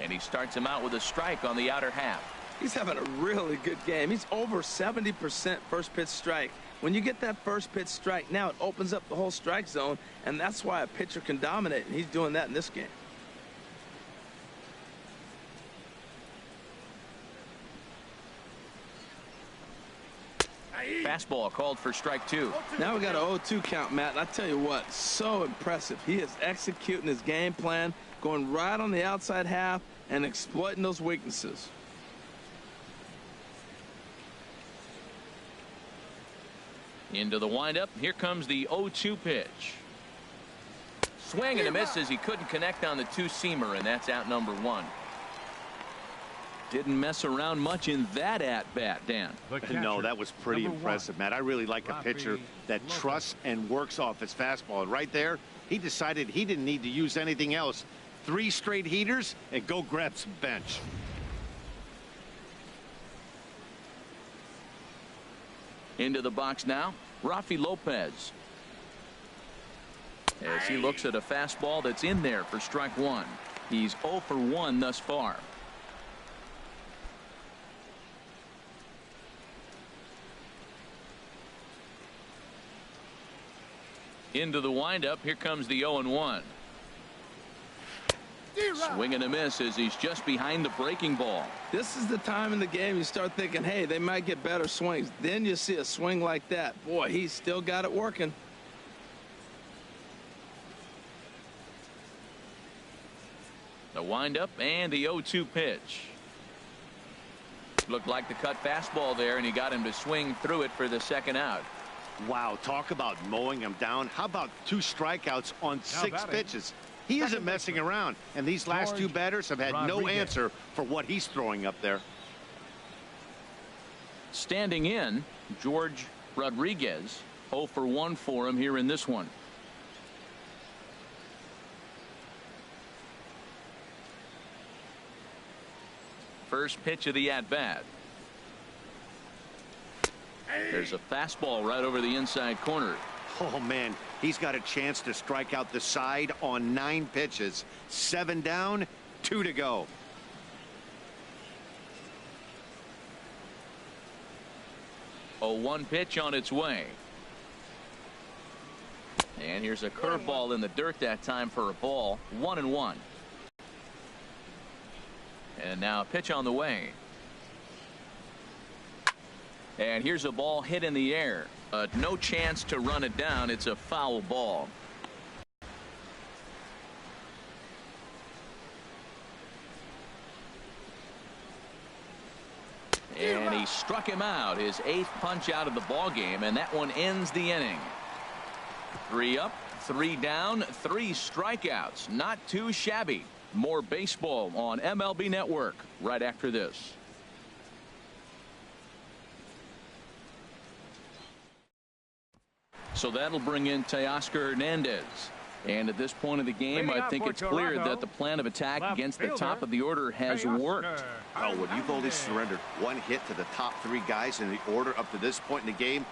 And he starts him out with a strike on the outer half. He's having a really good game. He's over 70% first pitch strike. When you get that first pitch strike, now it opens up the whole strike zone, and that's why a pitcher can dominate, and he's doing that in this game. Fastball called for strike 2. Now we got an 0-2 count, Matt. And I tell you what, so impressive. He is executing his game plan, going right on the outside half and exploiting those weaknesses. Into the windup. Here comes the 0-2 pitch. Swing and a miss as he couldn't connect on the 2-seamer, and that's out number 1. Didn't mess around much in that at-bat, Dan. No, that was pretty impressive, Matt. I really like a pitcher that trusts and works off his fastball. And right there, he decided he didn't need to use anything else. 3 straight heaters and go grab some bench. Into the box now, Rafi Lopez. As he looks at a fastball that's in there for strike 1. He's 0 for 1 thus far. Into the windup. Here comes the 0-1. Swing and a miss as he's just behind the breaking ball. This is the time in the game you start thinking, hey, they might get better swings. Then you see a swing like that. Boy, he's still got it working. The windup and the 0-2 pitch. Looked like the cut fastball there, and he got him to swing through it for the second out. Wow, talk about mowing him down. How about 2 strikeouts on 6 pitches? He isn't messing around, and these last 2 batters have had no answer for what he's throwing up there. Standing in, George Rodriguez. 0 for 1 for him here in this one. First pitch of the at-bat. There's a fastball right over the inside corner. Oh, man, he's got a chance to strike out the side on 9 pitches. 7 down, 2 to go. A 1 pitch on its way. And here's a curveball in the dirt that time for a ball. 1-1. And now a pitch on the way. And here's a ball hit in the air. No chance to run it down. It's a foul ball. And he struck him out, his 8th punch out of the ball game, and that one ends the inning. 3 up, 3 down, 3 strikeouts. Not too shabby. More baseball on MLB Network right after this. So that'll bring in Teoscar Hernandez. And at this point of the game, I think it's clear that the plan of attack against the top of the order has worked. Oh, when you've only surrendered 1 hit to the top 3 guys in the order up to this point in the game,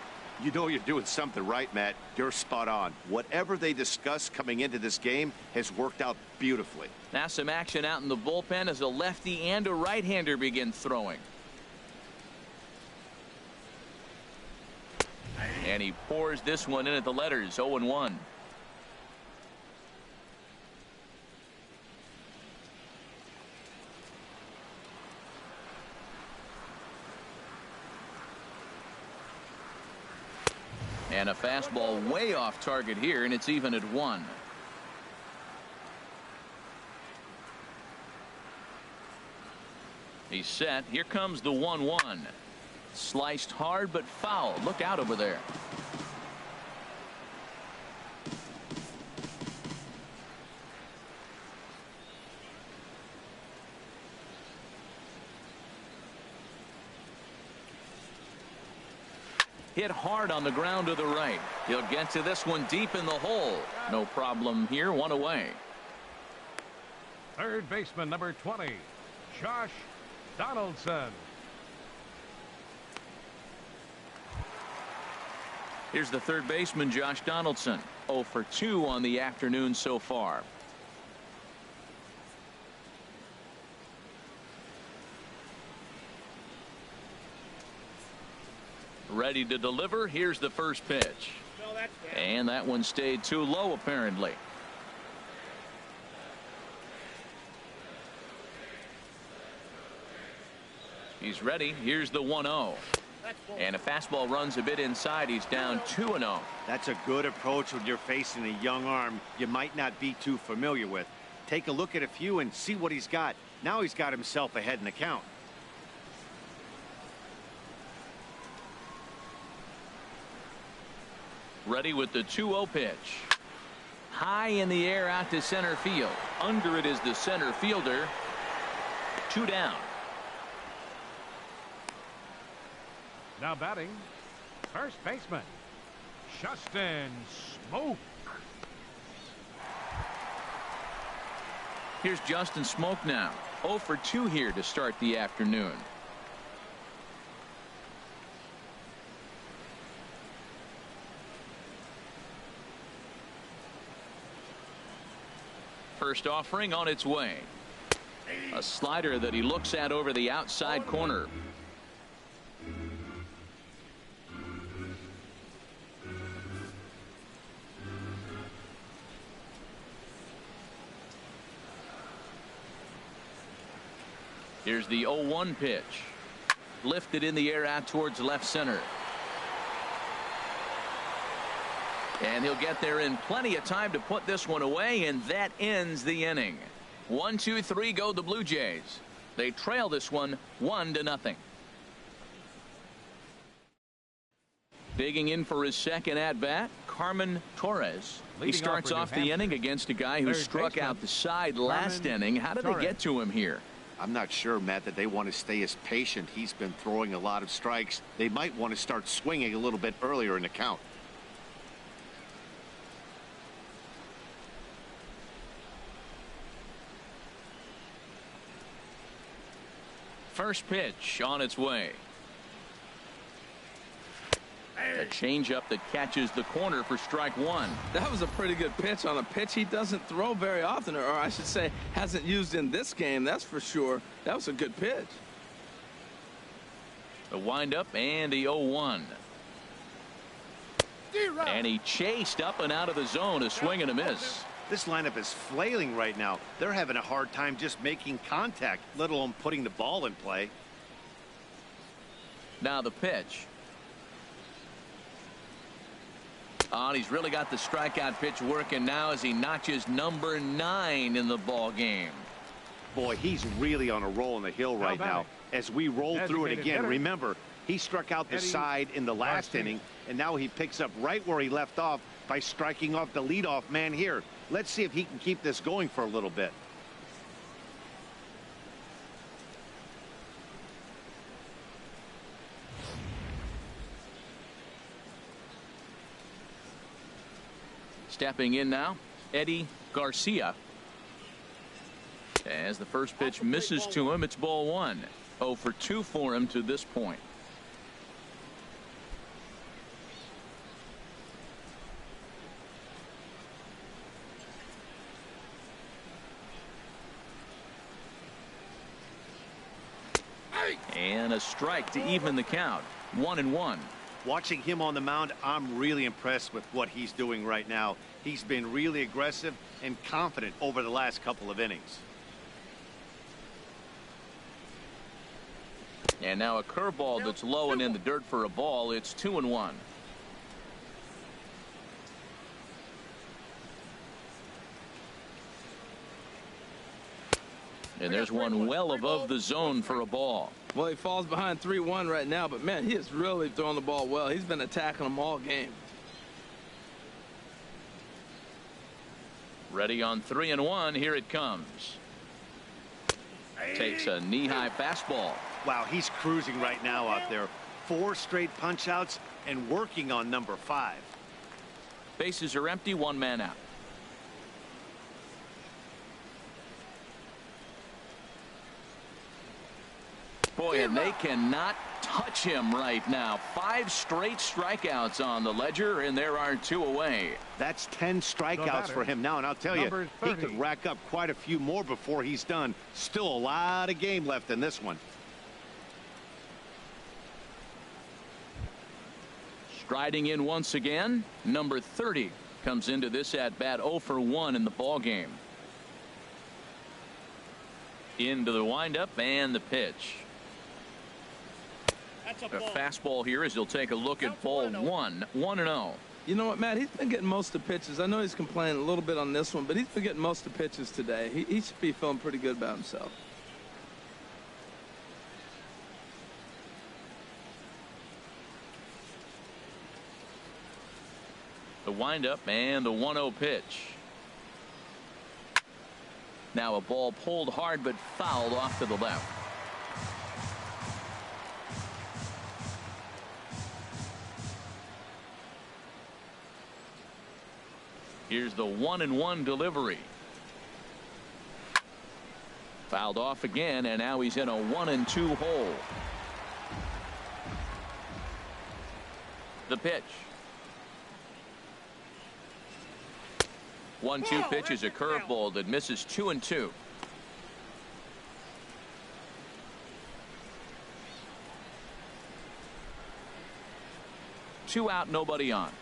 you know you're doing something right, Matt. You're spot on. Whatever they discussed coming into this game has worked out beautifully. Now some action out in the bullpen as a lefty and a right-hander begin throwing. And he pours this one in at the letters, 0-1. And a fastball way off target here, and it's even at 1. He's set. Here comes the 1-1. Sliced hard but foul. Look out over there. Hit hard on the ground to the right. He'll get to this one deep in the hole. No problem here. 1 away. Third baseman, number 20, Josh Donaldson. Here's the third baseman, Josh Donaldson. 0 for 2 on the afternoon so far. Ready to deliver. Here's the first pitch. And that one stayed too low, apparently. He's ready. Here's the 1-0. And a fastball runs a bit inside. He's down 2-0. That's a good approach when you're facing a young arm you might not be too familiar with. Take a look at a few and see what he's got. Now he's got himself ahead in the count. Ready with the 2-0 pitch. High in the air out to center field. Under it is the center fielder. 2 down. Now batting, first baseman, Justin Smoke. Here's Justin Smoke now. 0 for 2 here to start the afternoon. First offering on its way. A slider that he looks at over the outside corner. Here's the 0-1 pitch. Lifted in the air out towards left center. And he'll get there in plenty of time to put this one away, and that ends the inning. 1, 2, 3 go the Blue Jays. They trail this one 1-0. Digging in for his second at-bat, Carmen Torres. He starts off the inning against a guy who struck out the side last inning. How did they get to him here? I'm not sure, Matt, that they want to stay as patient. He's been throwing a lot of strikes. They might want to start swinging a little bit earlier in the count. First pitch on its way. A changeup that catches the corner for strike 1. That was a pretty good pitch on a pitch he doesn't throw very often, or I should say hasn't used in this game, that's for sure. That was a good pitch. The windup and the 0-1. And he chased up and out of the zone, a swing and a miss. This lineup is flailing right now. They're having a hard time just making contact, let alone putting the ball in play. Now the pitch. And he's really got the strikeout pitch working now as he notches number 9 in the ball game. Boy, he's really on a roll on the hill right now. As we roll through it again, remember, he struck out the side in the last inning, and now he picks up right where he left off by striking off the leadoff man here. Let's see if he can keep this going for a little bit. Stepping in now, Eddie Garcia. As the first pitch misses to him, it's ball one. 0 for 2 for him to this point. And a strike to even the count. 1-1. Watching him on the mound, I'm really impressed with what he's doing right now. He's been really aggressive and confident over the last couple of innings. And now a curveball that's low and in the dirt for a ball. It's 2-1. And there's one well above the zone for a ball. Well, he falls behind 3-1 right now, but man, he is really throwing the ball well. He's been attacking them all game. Ready on 3-1. Here it comes. Takes a knee-high fastball. Wow, he's cruising right now out there. 4 straight punch-outs and working on number 5. Bases are empty. 1 man out. Boy, and they cannot touch him right now. 5 straight strikeouts on the ledger, and there are 2 away. That's 10 strikeouts for him now, and I'll tell you, he could rack up quite a few more before he's done. Still a lot of game left in this one. Striding in once again, number 30 comes into this at bat. 0 for 1 in the ball game. Into the windup and the pitch. A fastball here as he'll take a look at ball 1. 1-0. You know what, Matt? He's been getting most of the pitches. I know he's complaining a little bit on this one, but he's been getting most of the pitches today. He should be feeling pretty good about himself. The windup and the 1-0 pitch. Now a ball pulled hard but fouled off to the left. Here's the 1-1 delivery. Fouled off again, and now he's in a 1-2 hole. The pitch. 1-2 pitch is a curveball that misses 2-2. Two out, nobody on.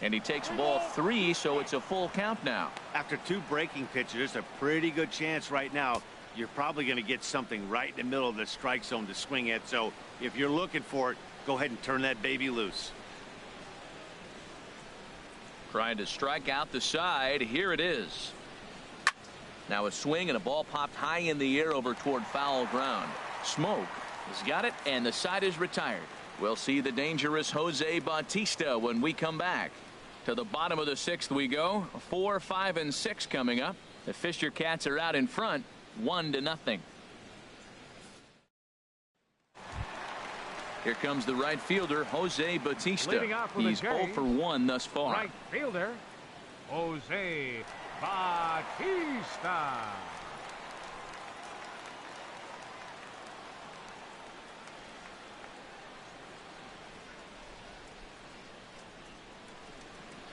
And he takes ball 3, so it's a full count now. After 2 breaking pitches, there's a pretty good chance right now you're probably going to get something right in the middle of the strike zone to swing at. So if you're looking for it, go ahead and turn that baby loose. Trying to strike out the side. Here it is. Now a swing and a ball popped high in the air over toward foul ground. Smoke has got it, and the side is retired. We'll see the dangerous Jose Bautista when we come back. To the bottom of the 6th we go. 4, 5, and 6 coming up. The Fisher Cats are out in front, 1-0. Here comes the right fielder, Jose Bautista. He's 0 for 1 thus far. Right fielder, Jose Bautista.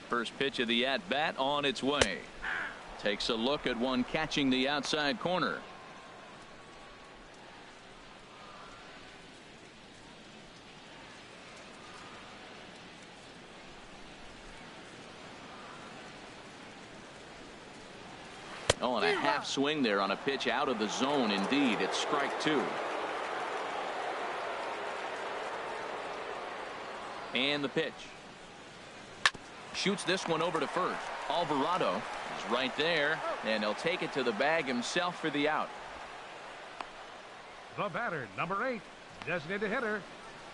First pitch of the at-bat on its way. Takes a look at one catching the outside corner. Oh, and a half swing there on a pitch out of the zone. Indeed, it's strike 2. And the pitch. Shoots this one over to first. Alvarado is right there, and he'll take it to the bag himself for the out. The batter, number 8, designated hitter,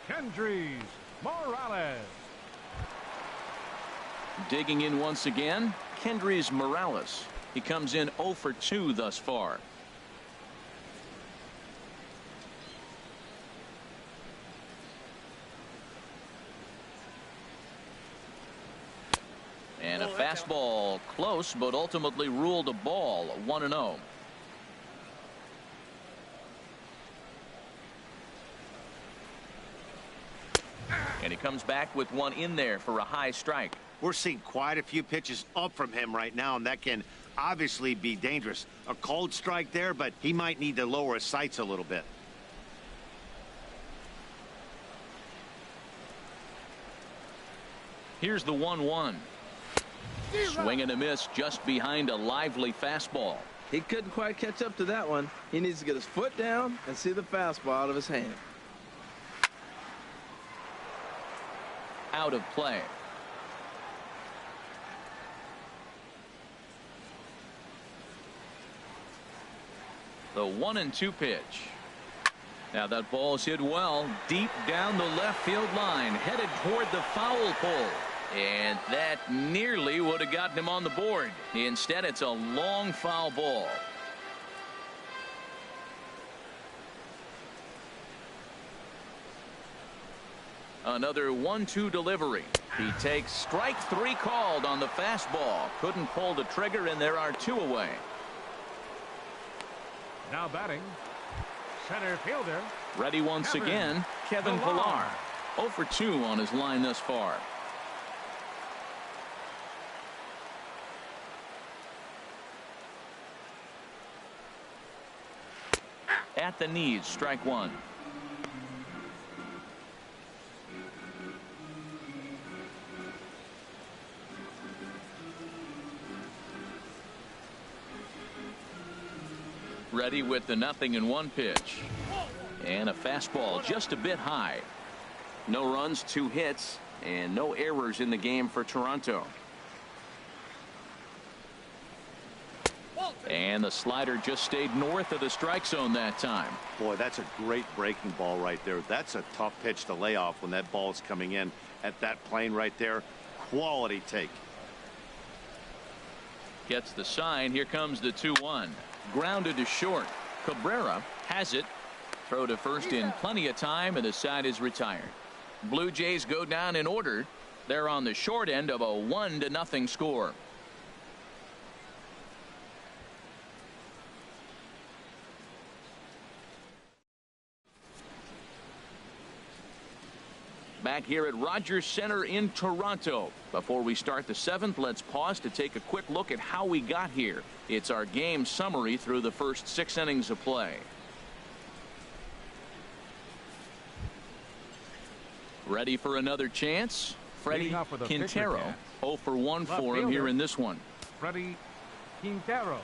Kendrys Morales. Digging in once again, Kendrys Morales. He comes in 0 for 2 thus far. And a fastball close, but ultimately ruled a ball. 1-0. And he comes back with one in there for a high strike. We're seeing quite a few pitches up from him right now, and that can obviously be dangerous. A cold strike there, but he might need to lower his sights a little bit. Here's the 1-1. Swing and a miss just behind a lively fastball. He couldn't quite catch up to that one. He needs to get his foot down and see the fastball out of his hand. Out of play. The 1-2 pitch. Now that ball's hit well deep down the left field line, headed toward the foul pole. And that nearly would have gotten him on the board. Instead, it's a long foul ball. Another 1-2 delivery. He takes strike 3 called on the fastball. Couldn't pull the trigger, and there are 2 away. Now batting, center fielder. Ready once again, Kevin Pillar. 0 for 2 on his line thus far. At the knees, strike 1. Ready with the 0-1 pitch. And a fastball just a bit high. No runs, 2 hits, and no errors in the game for Toronto. And the slider just stayed north of the strike zone that time. Boy, that's a great breaking ball right there. That's a tough pitch to lay off when that ball is coming in at that plane right there. Quality take. Gets the sign. Here comes the 2-1. Grounded to short. Cabrera has it. Throw to first in plenty of time, and the side is retired. Blue Jays go down in order. They're on the short end of a 1-0 score. Back here at Rogers Center in Toronto. Before we start the 7th, let's pause to take a quick look at how we got here. It's our game summary through the first 6 innings of play. Ready for another chance? Freddie Quintero. 0 for 1 for him here in this one. Freddie Quintero.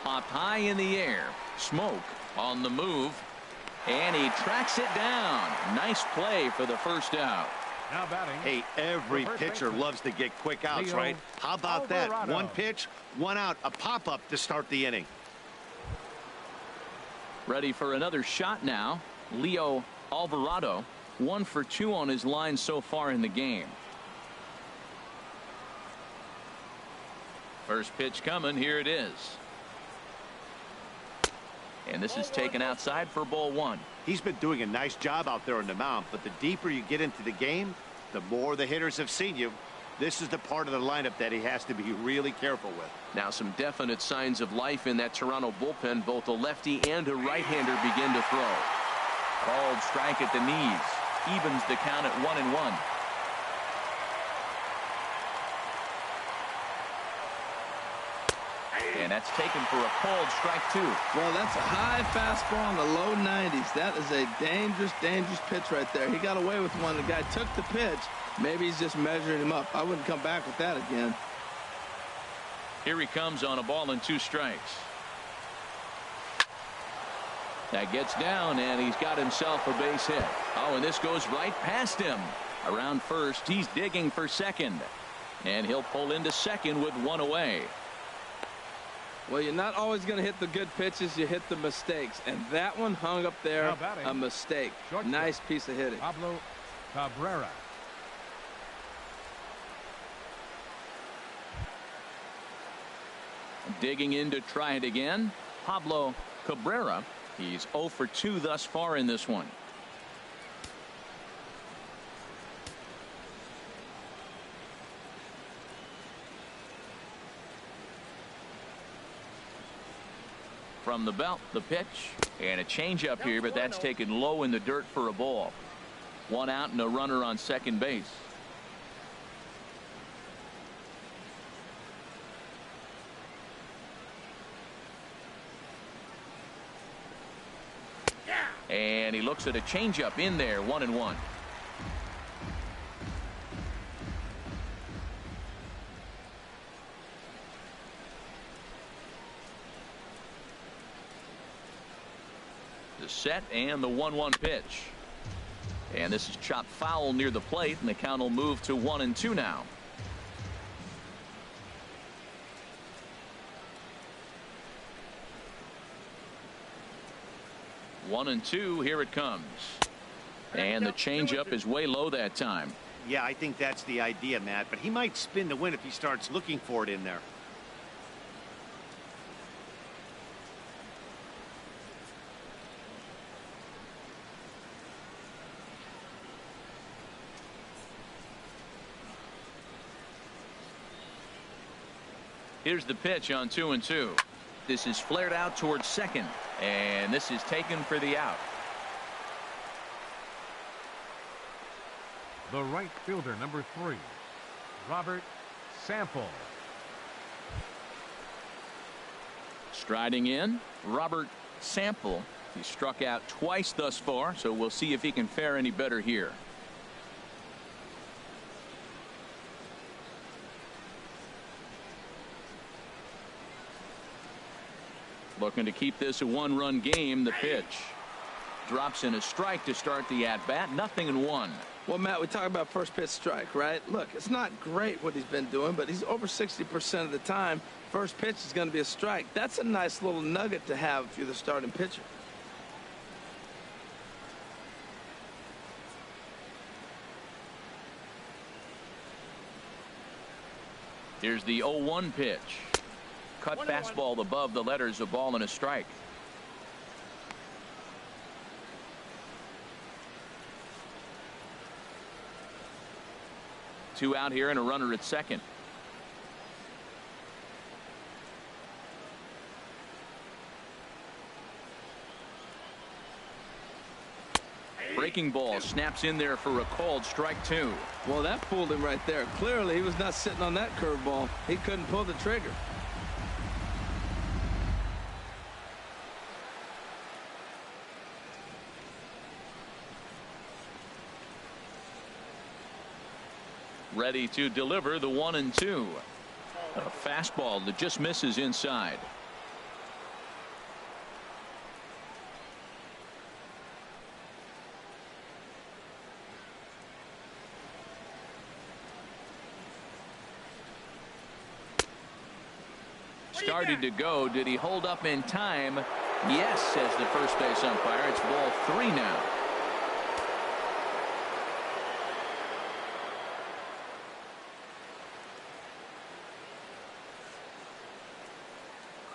Popped high in the air. Smoke on the move. And he tracks it down. Nice play for the first out. Now batting. Hey, every pitcher loves to get quick outs, right? How about that? 1 pitch, 1 out, a pop-up to start the inning. Ready for another shot now. Leo Alvarado. 1 for 2 on his line so far in the game. First pitch coming. Here it is. And this is taken outside for ball 1. He's been doing a nice job out there on the mound, but the deeper you get into the game, the more the hitters have seen you. This is the part of the lineup that he has to be really careful with. Now some definite signs of life in that Toronto bullpen. Both a lefty and a right-hander begin to throw. Called strike at the knees. Evens the count at 1-1. And that's taken for a called strike 2. Well, that's a high fastball in the low 90s. That is a dangerous, dangerous pitch right there. He got away with one. The guy took the pitch. Maybe he's just measuring him up. I wouldn't come back with that again. Here he comes on a ball and 2 strikes. That gets down, and he's got himself a base hit. Oh, and this goes right past him. Around first, he's digging for second. And he'll pull into second with one away. Well, you're not always going to hit the good pitches. You hit the mistakes. And that one hung up there, a mistake. Nice piece of hitting. Pablo Cabrera. Digging in to try it again, Pablo Cabrera. He's 0 for 2 thus far in this one. From the belt, the pitch, and a changeup here, but that's taken low in the dirt for a ball. One out and a runner on second base. And he looks at a changeup in there, 1-1. The set and the 1-1 pitch. And this is chopped foul near the plate, and the count will move to 1-2 now. One and two, here it comes. And the changeup is way low that time. Yeah, I think that's the idea, Matt, but he might spin to win if he starts looking for it in there. Here's the pitch on 2-2. This is flared out towards second, and this is taken for the out. The right fielder, number 3, Robert Sample. Striding in, Robert Sample. He struck out twice thus far, so we'll see if he can fare any better here. Looking to keep this a one-run game. The pitch drops in a strike to start the at-bat. 0-1. Well, Matt, we talk about first pitch strike, right? Look, it's not great what he's been doing, but he's over 60% of the time. First pitch is going to be a strike. That's a nice little nugget to have if you're the starting pitcher. Here's the 0-1 pitch. Cut fastball above the letters, a ball and a strike. Two out here and a runner at second. Breaking ball snaps in there for a called strike 2. Well, that fooled him right there. Clearly, he was not sitting on that curveball. He couldn't pull the trigger. Ready to deliver the 1-2. A fastball that just misses inside. Started to go. Did he hold up in time? Yes, says the first base umpire. It's ball 3 now.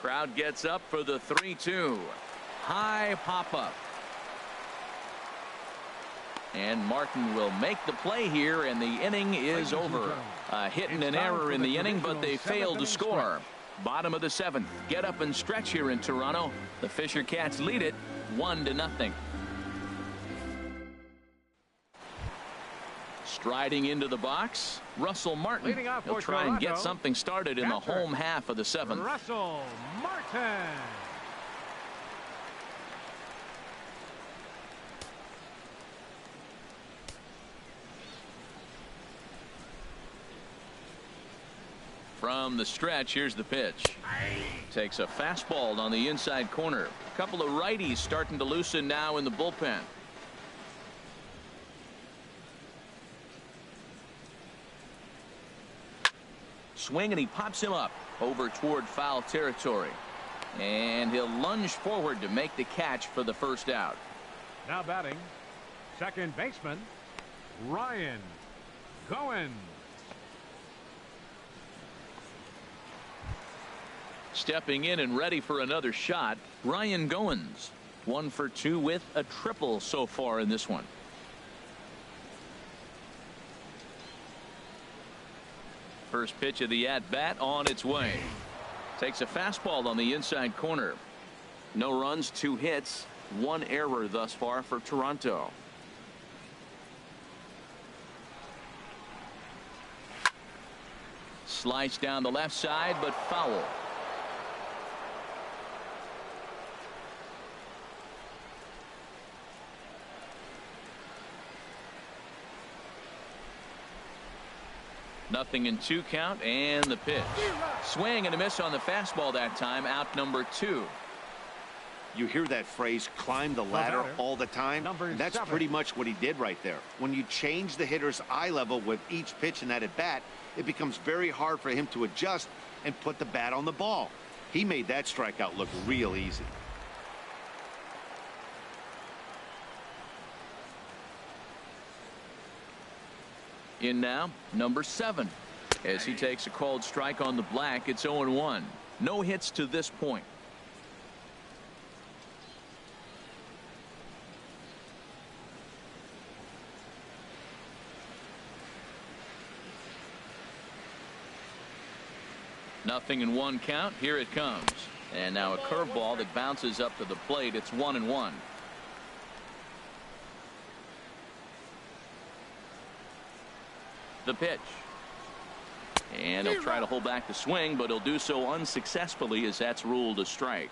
Crowd gets up for the 3-2. High pop-up. And Martin will make the play here, and the inning is over. A hit and an error in the inning, but they failed to score. Bottom of the 7th. Get up and stretch here in Toronto. The Fisher Cats lead it 1-0. Striding into the box, Russell Martin. He'll try and get something started in the home half of the 7th. Russell Martin. From the stretch, here's the pitch. Takes a fastball on the inside corner. A couple of righties starting to loosen now in the bullpen. Swing, and he pops him up over toward foul territory. And he'll lunge forward to make the catch for the first out. Now batting, second baseman, Ryan Goins. Stepping in and ready for another shot, Ryan Goins. 1 for 2 with a triple so far in this one. First pitch of the at-bat on its way. Takes a fastball on the inside corner. No runs, 2 hits, 1 error thus far for Toronto. Slice down the left side, but foul. Nothing in 2 count, and the pitch. Swing and a miss on the fastball that time. Out number 2. You hear that phrase, climb the ladder, all the time. That's 7. pretty much what he did right there. When you change the hitter's eye level with each pitch in that at bat, it becomes very hard for him to adjust and put the bat on the ball. He made that strikeout look real easy. In now, number 7. As he takes a called strike on the black, it's 0-1. No hits to this point. Nothing in 1 count. Here it comes. And now a curveball that bounces up to the plate. It's 1-1. The pitch. And he'll try to hold back the swing, but he'll do so unsuccessfully as that's ruled a strike.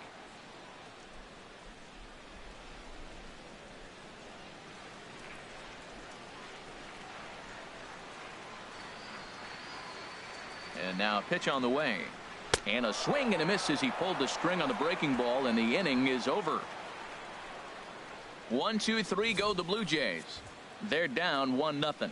And now a pitch on the way. And a swing and a miss as he pulled the string on the breaking ball, and the inning is over. 1, 2, 3 go the Blue Jays. They're down 1-0.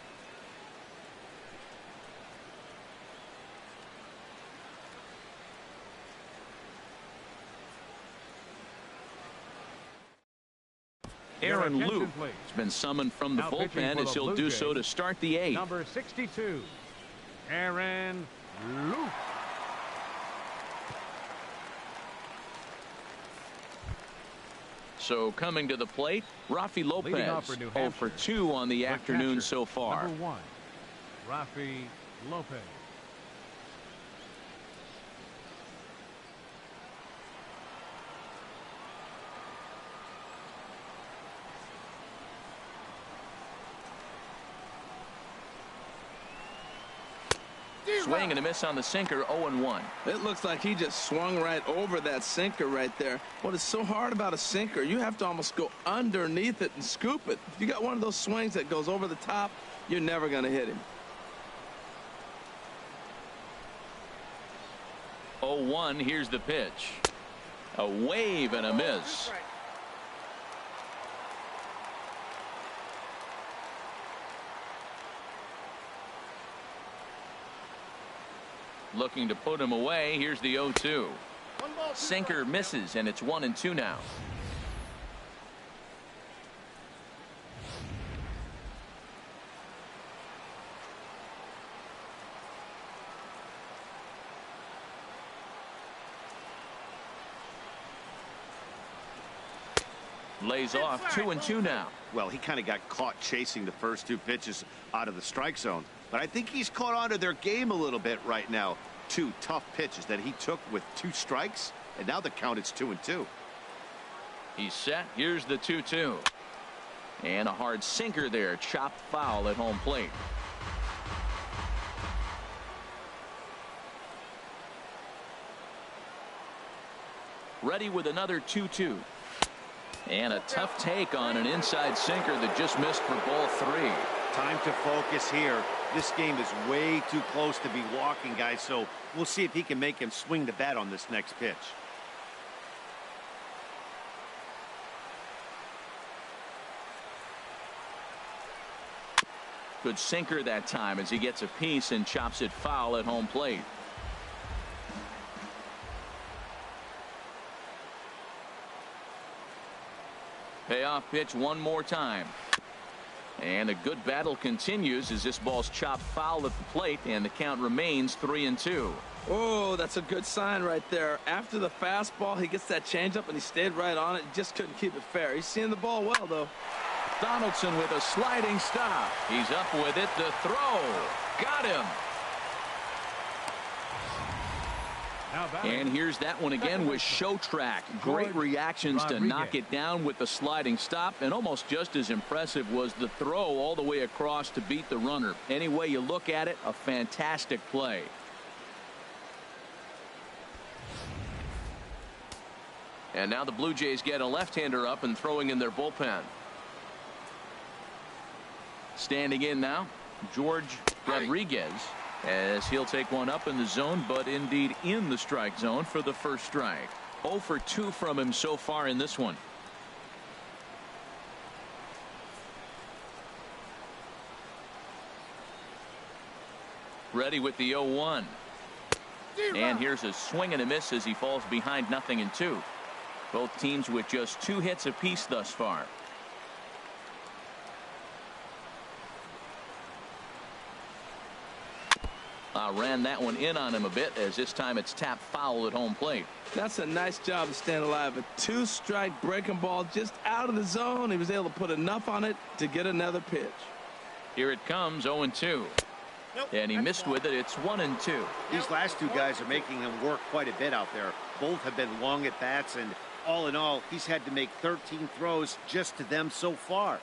Aaron Loop has been summoned from the bullpen as he'll do so to start the 8th. Number 62, Aaron Loop. So coming to the plate, Rafi Lopez, 0 for 2 on the afternoon so far. Number 1, Rafi Lopez. Swing and a miss on the sinker, 0-1. It looks like he just swung right over that sinker right there. What is so hard about a sinker, you have to almost go underneath it and scoop it. If you got one of those swings that goes over the top, you're never going to hit him. 0-1, here's the pitch. A wave and a miss. Looking to put him away. Here's the 0-2. Sinker misses, and it's 1-2 now. Lays off 2-2 now. Well, he kind of got caught chasing the first 2 pitches out of the strike zone. But I think he's caught on to their game a little bit right now. 2 tough pitches that he took with 2 strikes, and now the count is 2-2. He's set. Here's the 2-2. And a hard sinker there. Chopped foul at home plate. Ready with another 2-2. And a tough take on an inside sinker that just missed for ball 3. Time to focus here. This game is way too close to be walking, guys, so we'll see if he can make him swing the bat on this next pitch. Good sinker that time as he gets a piece and chops it foul at home plate. Payoff pitch one more time. And a good battle continues as this ball's chopped foul at the plate, and the count remains 3-2. Oh, that's a good sign right there. After the fastball, he gets that changeup, and he stayed right on it. Just couldn't keep it fair. He's seeing the ball well, though. Donaldson with a sliding stop. He's up with it. The throw. Got him. And here's that one again with show track. Great reactions to knock it down with the sliding stop, and almost just as impressive was the throw all the way across to beat the runner. Any way you look at it, a fantastic play. And now the Blue Jays get a left-hander up and throwing in their bullpen. Standing in now, George Rodriguez, as he'll take one up in the zone, but indeed in the strike zone for the first strike. 0 for 2 from him so far in this one. Ready with the 0-1. And here's a swing and a miss as he falls behind 0-2. Both teams with just 2 hits apiece thus far. Ran that one in on him a bit, as this time it's tapped foul at home plate. That's a nice job of staying alive. A 2-strike breaking ball just out of the zone. He was able to put enough on it to get another pitch. Here it comes, 0-2. And he missed with it. It's 1-2. These last two guys are making him work quite a bit out there. Both have been long at bats, and all in all, he's had to make 13 throws just to them so far.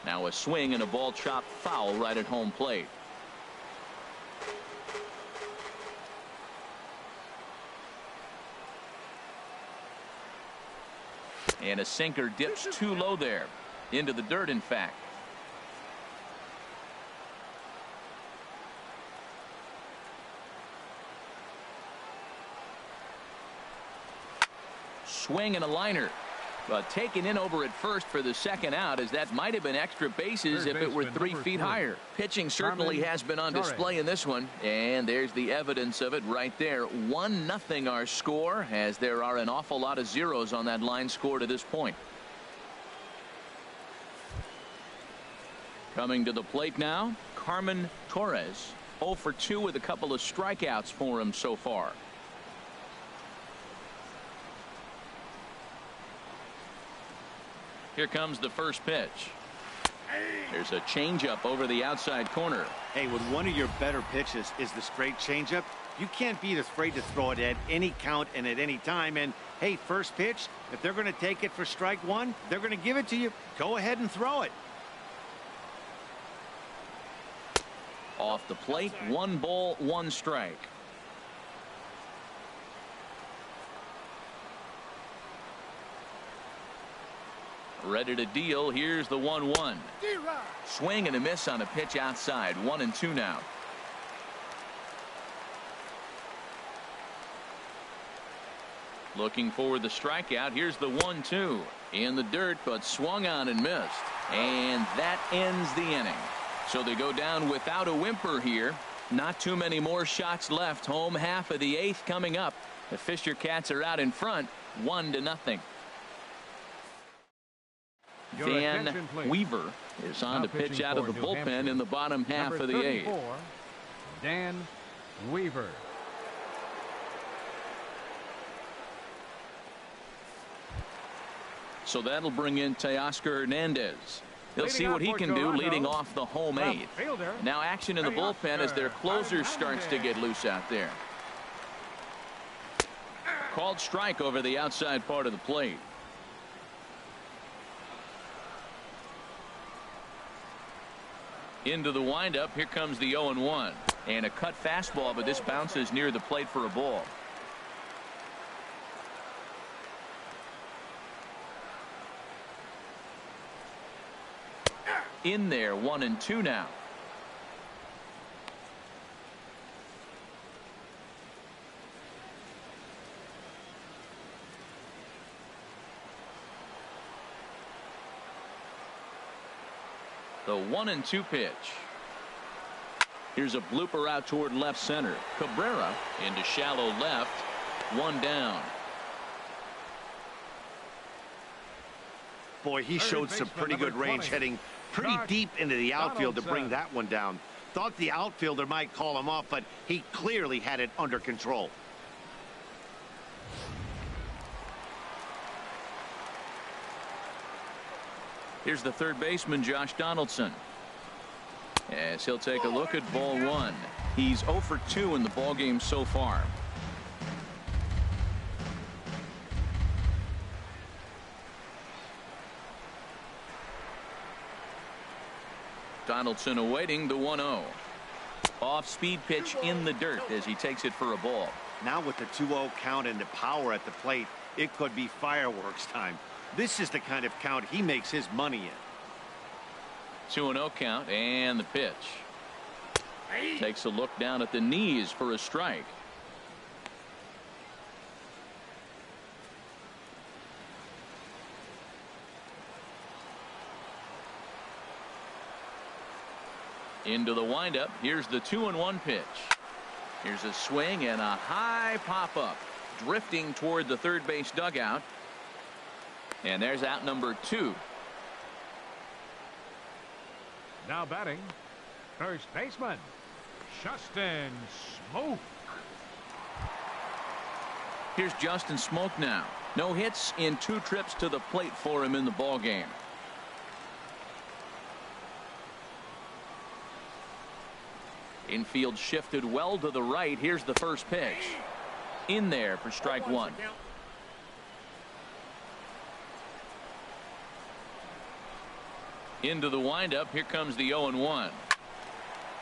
Now a swing and a ball chopped foul right at home plate. And a sinker dips too low there. Into the dirt, in fact. Swing and a liner. But taken in over at first for the second out, as that might have been extra bases if it were 3 feet higher. Pitching certainly has been on display in this one, and there's the evidence of it right there. 1-0 our score, as there are an awful lot of zeros on that line score to this point. Coming to the plate now, Carmen Torres. 0 for 2 with a couple of strikeouts for him so far. Here comes the first pitch. There's a changeup over the outside corner. Hey, when one of your better pitches is the straight changeup, you can't be afraid to throw it at any count and at any time. And hey, first pitch, if they're going to take it for strike one, they're going to give it to you. Go ahead and throw it. Off the plate, 1 ball, 1 strike. Ready to deal. Here's the 1-1. Swing and a miss on a pitch outside. 1-2 now. Looking for the strikeout. Here's the 1-2 in the dirt, but swung on and missed, and that ends the inning. So they go down without a whimper here. Not too many more shots left. Home half of the 8th coming up. The Fisher Cats are out in front, 1-0. Van Weaver is on to pitch out of the bullpen in the bottom half of the 8th. Dan Weaver. So that'll bring in Teoscar Hernandez. He'll see what he can do leading off the home 8th. Now action in the bullpen as their closer starts to get loose out there. Called strike over the outside part of the plate. Into the windup. Here comes the 0-1. And a cut fastball, but this bounces near the plate for a ball. In there, 1-2 now. The 1-2 pitch. Here's a blooper out toward left center. Cabrera into shallow left. One down. Boy, he showed some pretty good range, heading pretty deep into the outfield to bring that one down. Thought the outfielder might call him off, but he clearly had it under control. Here's the third baseman, Josh Donaldson, as he'll take a look at ball one. He's 0 for 2 in the ball game so far. Donaldson awaiting the 1-0. Off-speed pitch in the dirt as he takes it for a ball. Now with the 2-0 count and the power at the plate, it could be fireworks time. This is the kind of count he makes his money in. 2-0 count, and the pitch. Takes a look down at the knees for a strike. Into the windup. Here's the 2-1 pitch. Here's a swing and a high pop up, drifting toward the third base dugout. And there's out number 2. Now batting, first baseman, Justin Smoke. Here's Justin Smoke now. No hits in 2 trips to the plate for him in the ball game. Infield shifted well to the right. Here's the first pitch. In there for strike 1. Into the windup. Here comes the 0-1.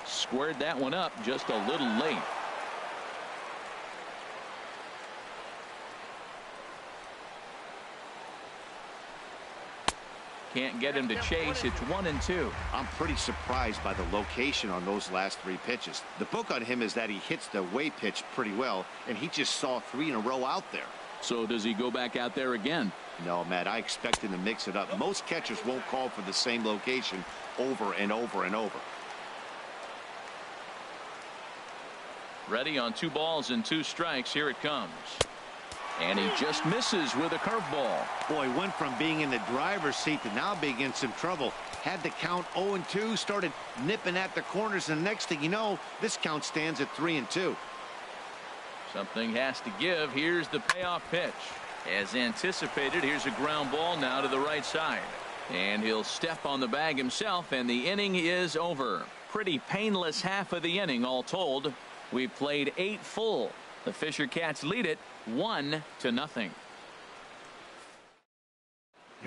Squared that one up just a little late. Can't get him to chase. It's 1-2. I'm pretty surprised by the location on those last 3 pitches. The book on him is that he hits the way pitch pretty well, and he just saw 3 in a row out there. So does he go back out there again? No, Matt, I expect him to mix it up. Most catchers won't call for the same location over and over and over. Ready on 2 balls and 2 strikes. Here it comes. And he just misses with a curveball. Boy, went from being in the driver's seat to now being in some trouble. Had the count 0-2, started nipping at the corners, and the next thing you know, this count stands at 3-2. Something has to give. Here's the payoff pitch. As anticipated, here's a ground ball now to the right side. And he'll step on the bag himself, and the inning is over. Pretty painless half of the inning, all told. We've played 8 full. The Fisher Cats lead it 1-0.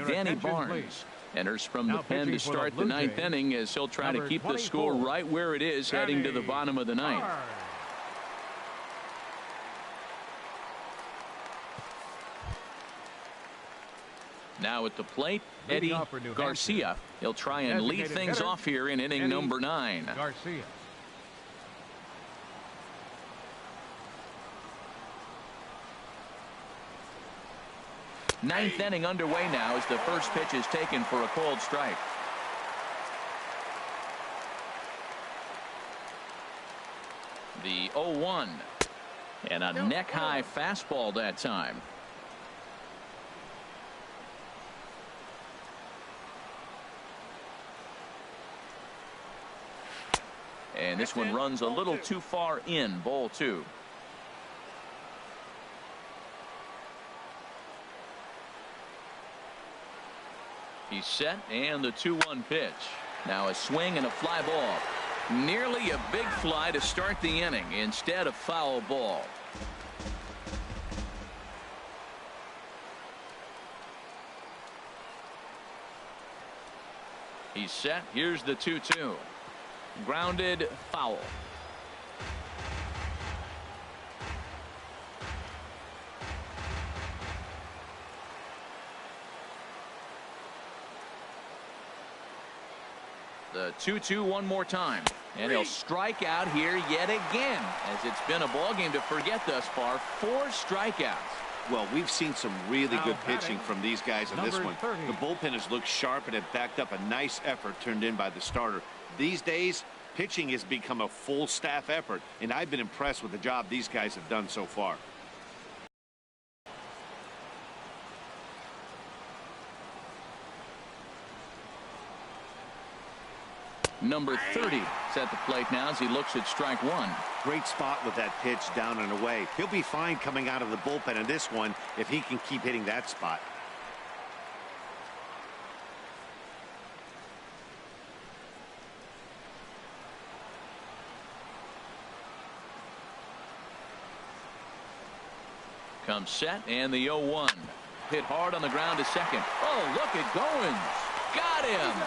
Danny Barnes enters from the pen to start the 9th inning as he'll try to keep the score right where it is heading to the bottom of the 9th. Now at the plate, Eddie Garcia. He'll try and lead things off here in inning number 9. Garcia. Ninth inning underway now as the first pitch is taken for a called strike. The 0-1 and a neck-high fastball that time. And this one runs a little too far in. Ball 2. He's set, and the 2-1 pitch. Now a swing and a fly ball. Nearly a big fly to start the inning. Instead, a foul ball. He's set. Here's the 2-2. Grounded, foul. The 2-2 one more time. And he'll strike out here yet again, as it's been a ball game to forget thus far. 4 strikeouts. Well, we've seen some really good pitching from these guys in this one. The bullpen has looked sharp and have backed up a nice effort turned in by the starter. These days, pitching has become a full staff effort, and I've been impressed with the job these guys have done so far. Number 30 is at the plate now as he looks at strike 1. Great spot with that pitch down and away. He'll be fine coming out of the bullpen in this one if he can keep hitting that spot. Comes set, and the 0-1. Hit hard on the ground to second. Oh, look at Goins. Got him.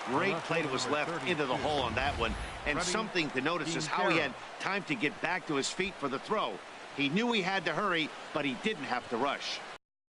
Great play that was left into the hole on that one. And something to notice is how he had time to get back to his feet for the throw. He knew he had to hurry, but he didn't have to rush.